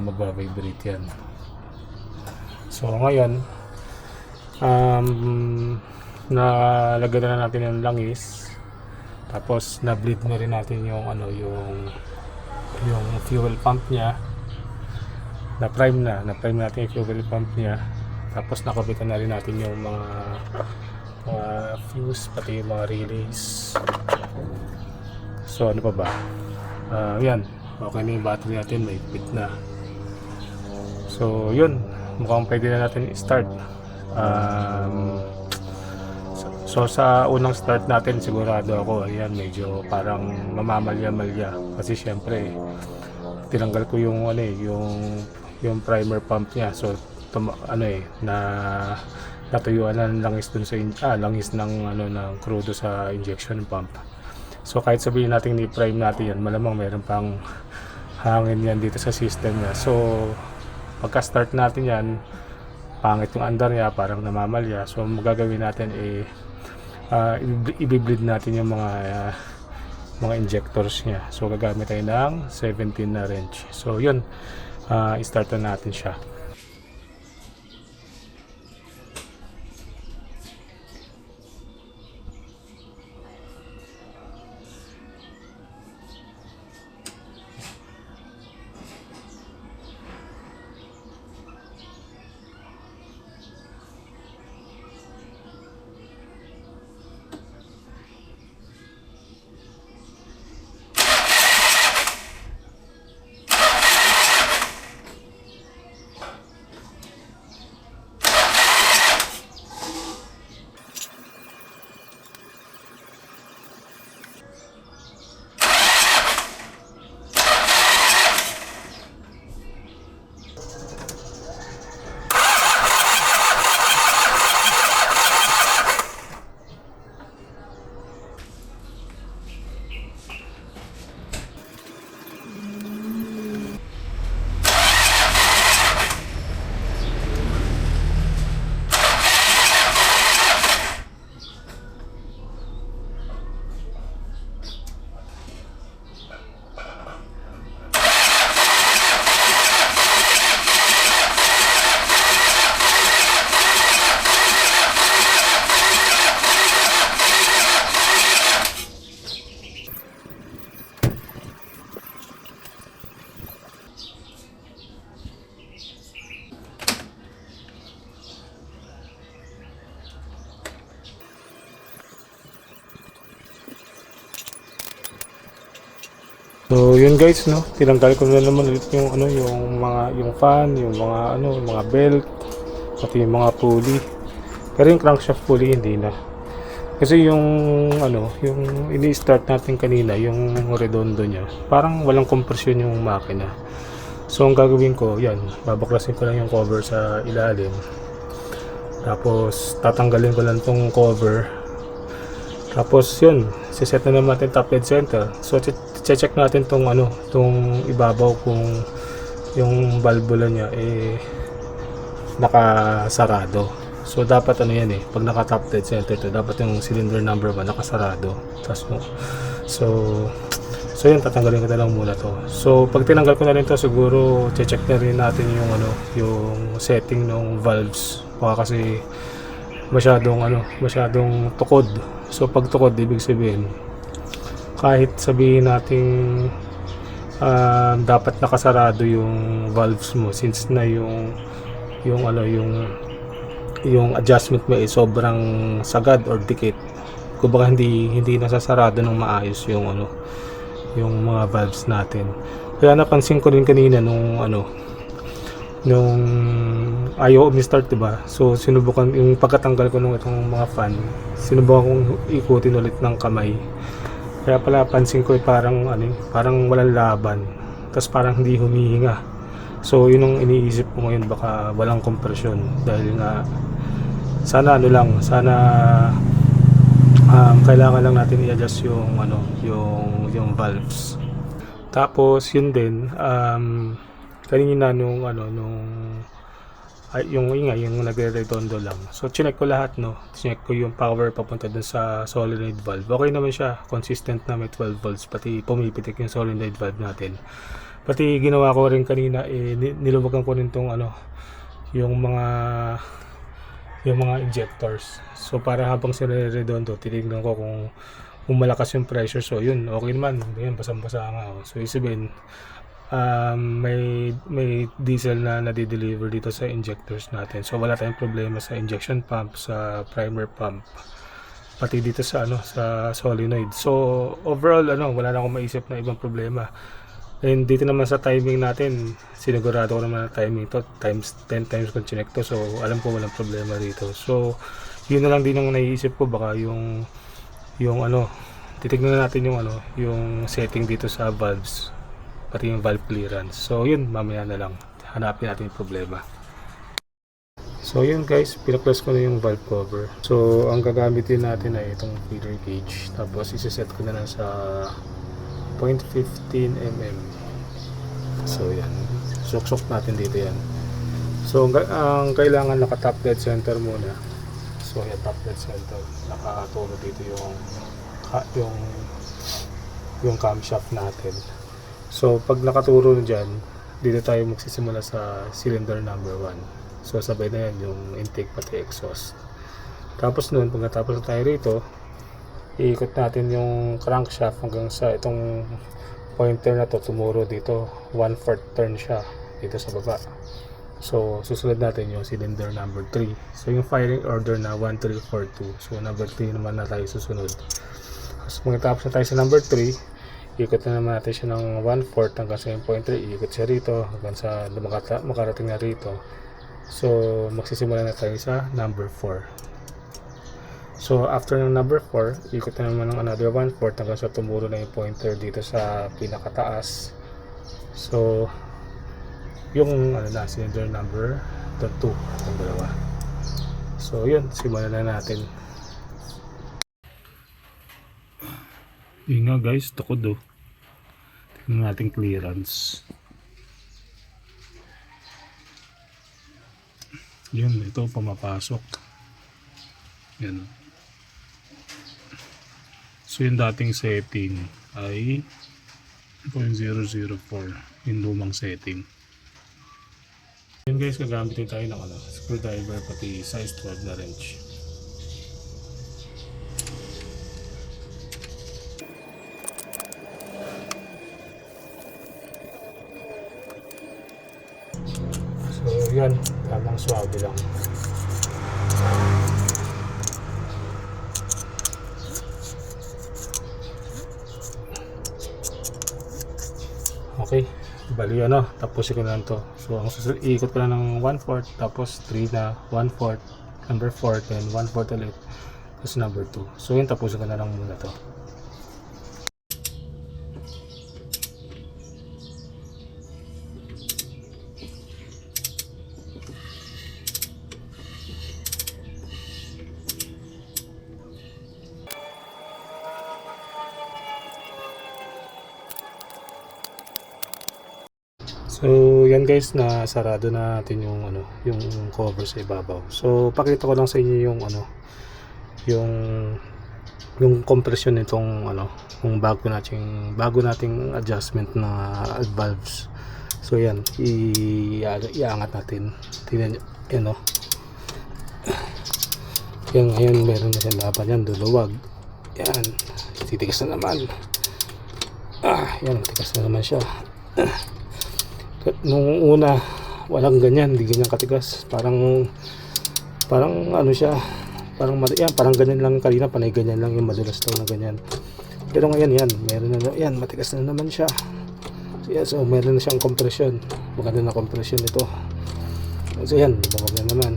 magbabibrate yan. So ngayon, nalagyan na natin yung langis, tapos na-bleed na rin natin yung fuel pump niya. Na-prime natin yung fuel pump niya. Tapos nakabitan na rin natin yung mga fuse, pati yung mga relays. So ano pa ba? Yan, okay na yung battery natin, may fit na. So yun, mukhang pwede na natin i-start. So sa unang start natin, sigurado ako, ayan, medyo parang mamamalya-malya. Kasi syempre, tinanggal ko yung primer pump niya. So natuyuan na ng langis dun sa langis ng ng crudo sa injection pump. So kahit sabihin natin ni-prime natin yan, malamang meron pang hangin yan dito sa system niya. So pagka-start natin yan, pangit yung andar niya, parang namamalya. So magagawin natin i-bleed natin yung mga injectors niya. So gagamit tayo ng 17 na wrench. So yun, i-start na natin siya. So yun guys, no, tinanggal ko na naman ulit yung yung fan, yung mga belt, pati yung mga pulley. Pero yung crankshaft pulley hindi na. Kasi yung yung ini-start natin kanina, yung redondo niya, parang walang kompresyon yung makina. So ang gagawin ko, yan, babaklasin ko lang yung cover sa ilalim. Tapos tatanggalin ko lang tong cover. Tapos yun, siset na naman natin top dead center. So check natin tong tong ibabaw kung yung valvula niya nakasarado. So dapat yan pag naka top dead center to, dapat yung cylinder number 1 nakasarado. Tapos so yun, tatanggalin ko na lang muna to. So pag tinanggal ko na rin to, siguro check na rin natin yung setting ng valves. Baka kasi masyadong tukod. So pag tukod, ibig sabihin kahit sabihin nating dapat nakasarado yung valves mo, since na yung adjustment mo sobrang sagad or dikit, kumbaga hindi nasasarado ng maayos yung mga valves natin. Kaya napansin ko rin kanina nung ayaw umi-start, diba? So sinubukan yung pagkatanggal ko nung itong mga fan, sinubukan kong ikutin ulit ng kamay. Kaya pala pansin ko parang walang laban. Tapos parang hindi humihinga. So yun ang iniisip ko ngayon, baka walang kompresyon dahil nga sana kailangan lang natin i-adjust yung valves. Tapos yun din, kanina yung nagre-redondo lang. So chinek ko lahat, chinek ko yung power papunta dun sa solenoid valve. Okay naman siya, consistent na may 12 volts, pati pumipitik yung solenoid valve natin. Pati ginawa ko rin kanina, niluwagan ko rin tong yung mga injectors. So para habang sinire-redondo, titignan ko kung malakas yung pressure. So yun, okay naman. Ganyan, basang-basa nga. So isipin, may diesel na nadi-deliver dito sa injectors natin. So wala tayong problema sa injection pump, sa primer pump, pati dito sa sa solenoid. So overall wala na akong maisip na ibang problema. And dito naman sa timing natin, sinigurado ko naman na timing to times 10 times kung chinek to. So alam ko walang problema dito. So yun na lang din ang naiisip ko, baka yung titignan na natin yung setting dito sa valves, pati yung valve clearance. So yun, mamaya na lang hanapin natin yung problema. So yun guys, pinaklas ko na yung valve cover. So ang gagamitin natin ay itong feeder gauge. Tapos isiset ko na lang sa 0.15 mm. So yan, suksok natin dito yan. So ang kailangan naka top dead center muna. So yan, top dead center. Nakaturo dito yung camshaft natin. So pag nakaturo dyan, dito tayo magsisimula sa cylinder number 1. So sabay na yan yung intake pati exhaust. Tapos nun, pag natapos na tayo rito, iikot natin yung crankshaft hanggang sa itong pointer na to, tumuro dito 1/4 turn siya dito sa baba. So susunod natin yung cylinder number 3. So yung firing order na 1, 3, 4, 2. So number 3 naman na tayo susunod. So pagkatapos na tayo sa number 3, ikot na naman natin siya ng 1/4 hanggang sa yung pointer, iikot siya rito hanggang sa makarating na rito. So magsisimula na tayo sa number 4. So after ng number 4, ikot na naman ng another 1/4 hanggang sa tumuro na yung pointer dito sa pinakataas. So yung cylinder number 2, yung dalawa. So yun, simulan na natin. Yun nga guys, tukod tingnan natin clearance. Yun, ito pumapasok. Yan. So yung dating setting ay 0.004, yung lumang setting. Yun guys, gagamitin tayo ng screwdriver pati size 12 na wrench. So yan, tamang swabe lang. Okay, bali tapusin ko na to. So ang susunod, iikot ko na ng 1/4, tapos 3 na 1/4, number 4, then 1/4 ulit, tapos number 2. So yun, tapusin ko na lang muna to. So yan guys, na sarado na natin yung yung cover sa ibabaw. So pakita ko lang sa inyo yung compression nitong yung bago nating adjustment na valves. So yan, iangat natin. Tingnan niyo, yan ngayon meron na siyang laban yan, duluwag. Yan, titigas na naman. Yan, tigas na naman siya. Nung una walang ganyan, hindi ganyan katigas, parang siya, parang ganyan lang kanina, panay ganyan lang yung madulas daw na ganyan. Pero ngayon yan, meron na yan, matigas na naman siya. So, yeah, so meron na siyang compression, maganda na compression ito. So yan, bumag na naman.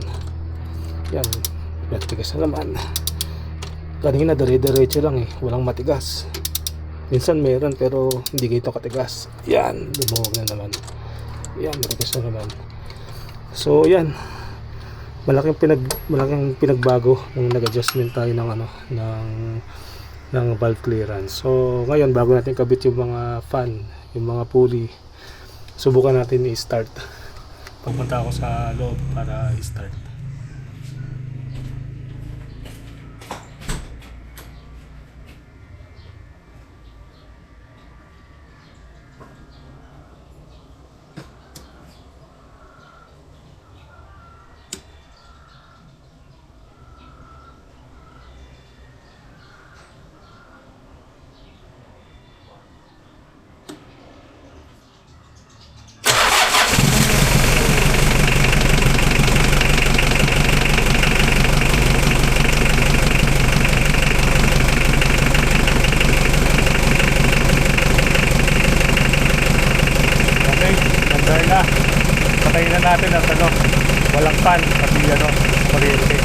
Yan, matigas na naman. Kanina dire-diretso lang walang matigas. Minsan meron pero hindi ganito katigas. Yan, bumag na naman. Yan, matigas na naman. So yan, malaking pinagbago nung nag-adjustment tayo ng valve clearance. So ngayon, bago natin kabit yung mga fan, yung mga pulley, subukan natin i-start. Pupunta ako sa loob para i-start. Patayin na natin at walang pan, pati kuryente.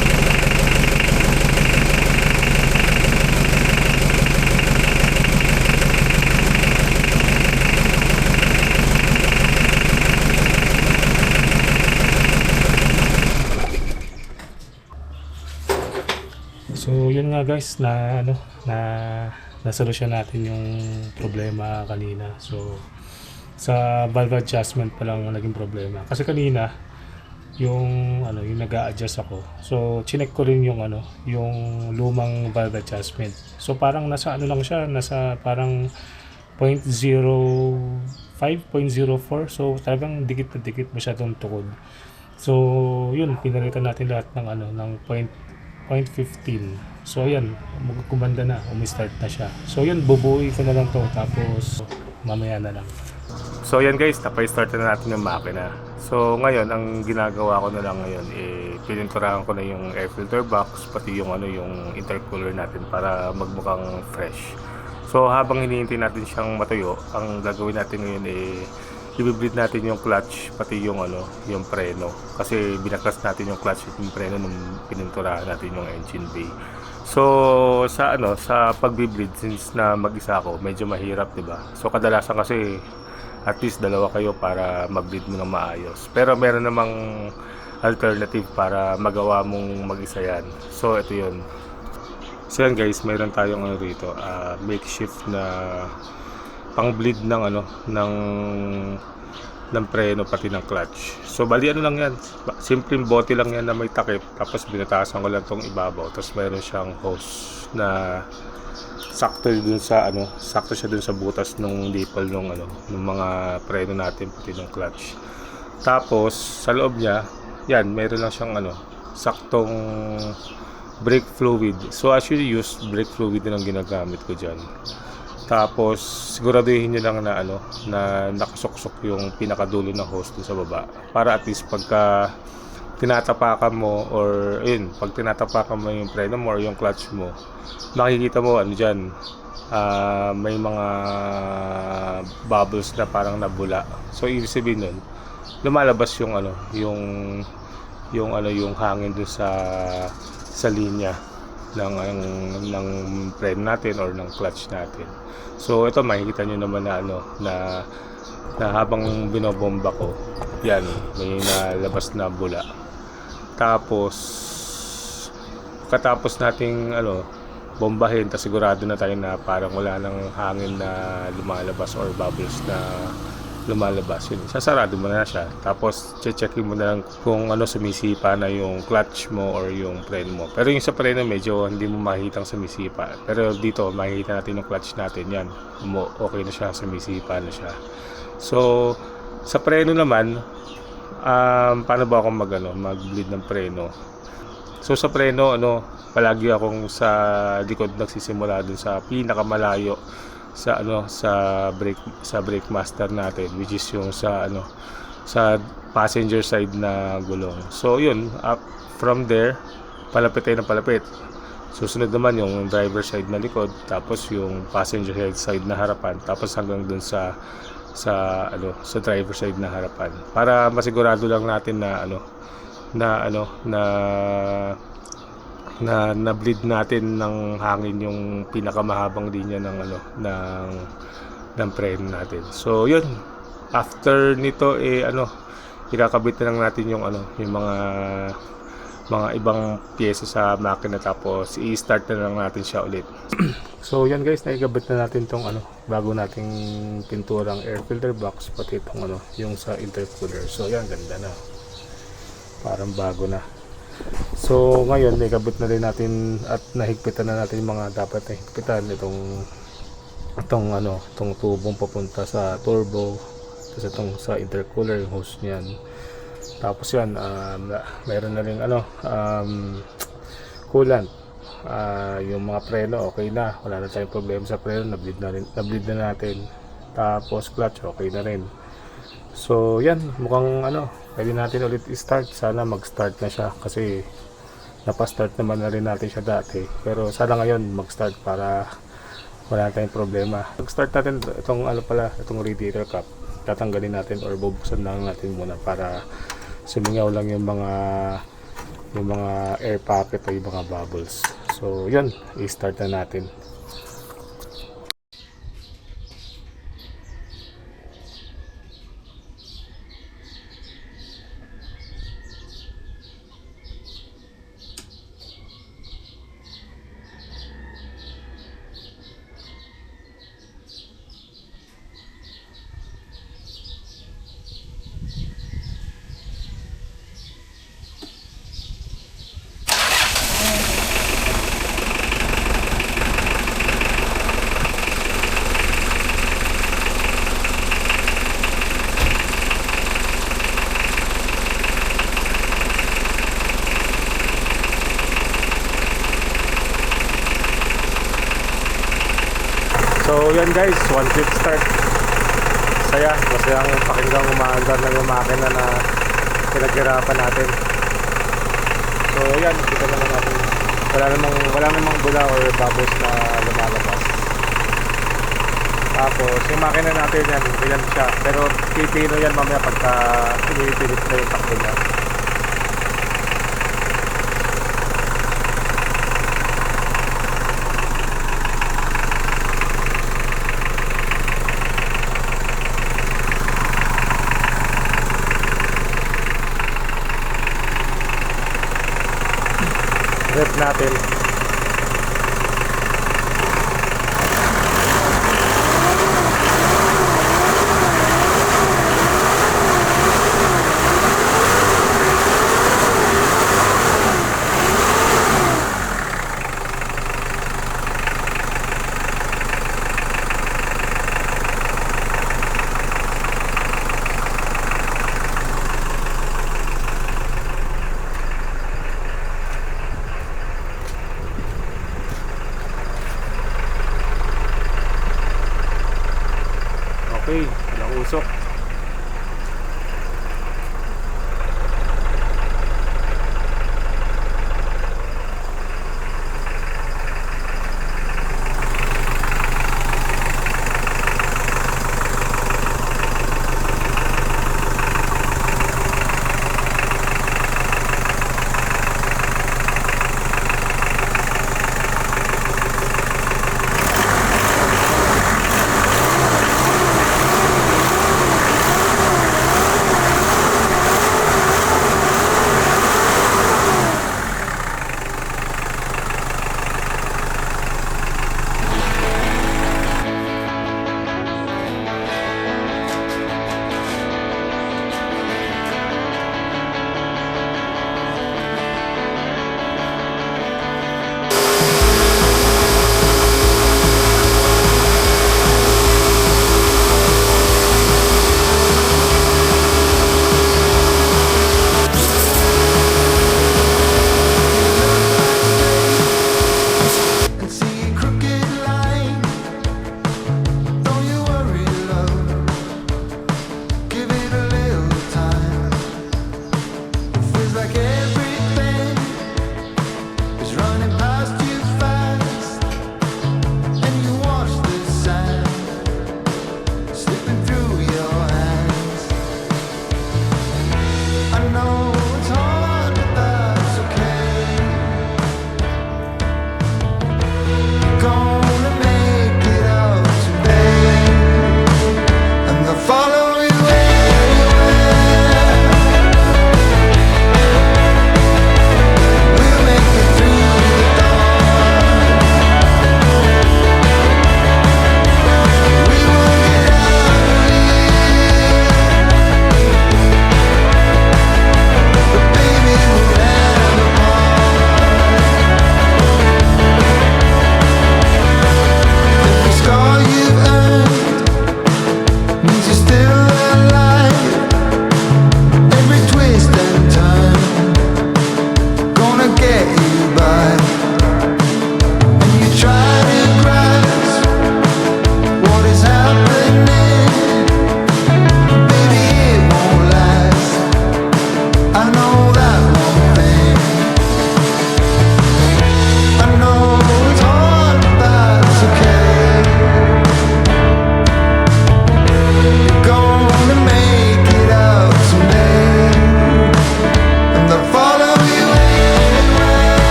guys na ano na nasolusyon natin yung problema kanina. So sa valve adjustment pa lang ang naging problema. Kasi kanina yung ano yung nag-a-adjust ako. So chinek ko rin yung ano yung lumang valve adjustment. So parang nasa ano lang siya, nasa parang 0.05, 0.04. So talagang dikit na dikit masyadong tukod. So yun, pinalitan natin lahat ng ano ng 0.15. So ayan, kumanda na, umi-start na siya. So yun, bubuuin ko na lang to tapos mamaya na lang. So yan guys, napay-start na natin yung makina. So ngayon, ang ginagawa ko na lang ngayon, pininturahan ko na yung air filter box, pati yung ano yung intercooler natin para magmukhang fresh. So habang hinihintay natin siyang matuyo, ang gagawin natin ngayon i-bleed natin yung clutch, pati yung ano, yung preno. Kasi binaklas natin yung clutch at yung preno nung pininturahan natin yung engine bay. So sa ano, sa pagbi-bleed, since na mag-isa ako, medyo mahirap, 'di ba? So kadalasan kasi at least dalawa kayo para mag-bleed mo ng maayos. Pero meron namang alternative para magawa mong mag-isa yan. So ito 'yun. So yan guys, meron tayong ano rito, makeshift na pang-bleed ng ano ng preno pati ng clutch. So bali ano lang yan, simpleng bote lang yan na may takip, tapos binatasan ko lang tong ibabaw, tapos meron siyang hose na sakto dun sa ano, sakto siya dun sa butas ng nipple ng ano ng mga preno natin pati ng clutch. Tapos sa loob niya, yan, meron lang siyang ano, saktong brake fluid. So as you use brake fluid din ang ginagamit ko diyan. Tapos siguraduhin niyo lang na ano na nakasuksok yung pinakadulo ng hose dun sa baba para at least pagka tinatapakan mo or ayun, pag tinatapakan mo yung preno mo or yung clutch mo, makikita mo ano diyan, may mga bubbles na parang nabula. So ibig sabihin nun, lumalabas yung ano, yung ano yung hangin dun sa linya ng preno natin or ng clutch natin. So ito makikita nyo naman na ano na habang binobomba ko, yan, may nalabas na bula. Tapos katapos nating ano bombahin, ta sigurado na tayo na parang wala nang hangin na lumalabas or bubbles na lumalabas, yun, sasarado mo na siya. Tapos checkin mo na lang kung ano sumisipa na yung clutch mo or yung preno mo. Pero yung sa preno medyo hindi mo makikitang sumisipa, pero dito makikita natin yung clutch natin, yan, okay na siya, sumisipa na siya. So sa preno naman, paano ba ako mag-bleed ng preno? So sa preno, ano, palagi akong sa likod nagsisimula dun sa pinakamalayo sa ano sa brake master natin, which is yung sa ano sa passenger side na gulong. So yun, from there palapit tayo ng palapit. Susunod naman yung driver side na likod, tapos yung passenger side na harapan, tapos hanggang dun sa ano sa driver side na harapan, para masigurado lang natin na bleed natin ng hangin yung pinakamahabang linya ng ano ng preno natin. So yun, after nito ikakabit na lang natin yung ano yung mga ibang piyesa sa makina, tapos i-start na lang natin siya ulit. So yan guys, naikabit na natin tong ano bago nating pinturang air filter box, pati itong ano yung sa intercooler. So yan, ganda na, parang bago na. So ngayon, naikabit na rin natin at nahigpitan na natin yung mga dapat na higpitan, itong tubong papunta sa turbo, tapos itong sa intercooler, yung hose niyan. Tapos yan, mayroon na rin coolant. Yung mga preno okay na, wala na tayong problema sa preno, na-bleed na natin. Tapos clutch okay na rin. So yan, mukhang pwede natin ulit i-start. Sana mag-start na siya kasi napastart naman na rin natin siya dati. Pero sana ngayon mag-start para wala tayong problema. Mag-start natin itong radiator cap. Tatanggalin natin or bubuksan lang natin muna para sumingaw lang yung mga air pocket o yung mga bubbles. So yun, i-start na natin. So yan guys, one quick start. Masayang pakinggang umaandar na yung makina na pinaghirapan natin. So yan, kita naman natin wala namang bula or bubbles na lumalabas. Tapos yung makina natin yan, ganyan siya, pero pipino yan mamaya pagka inipilit na yung takbo niya. Rep natin. Okay, walang usok.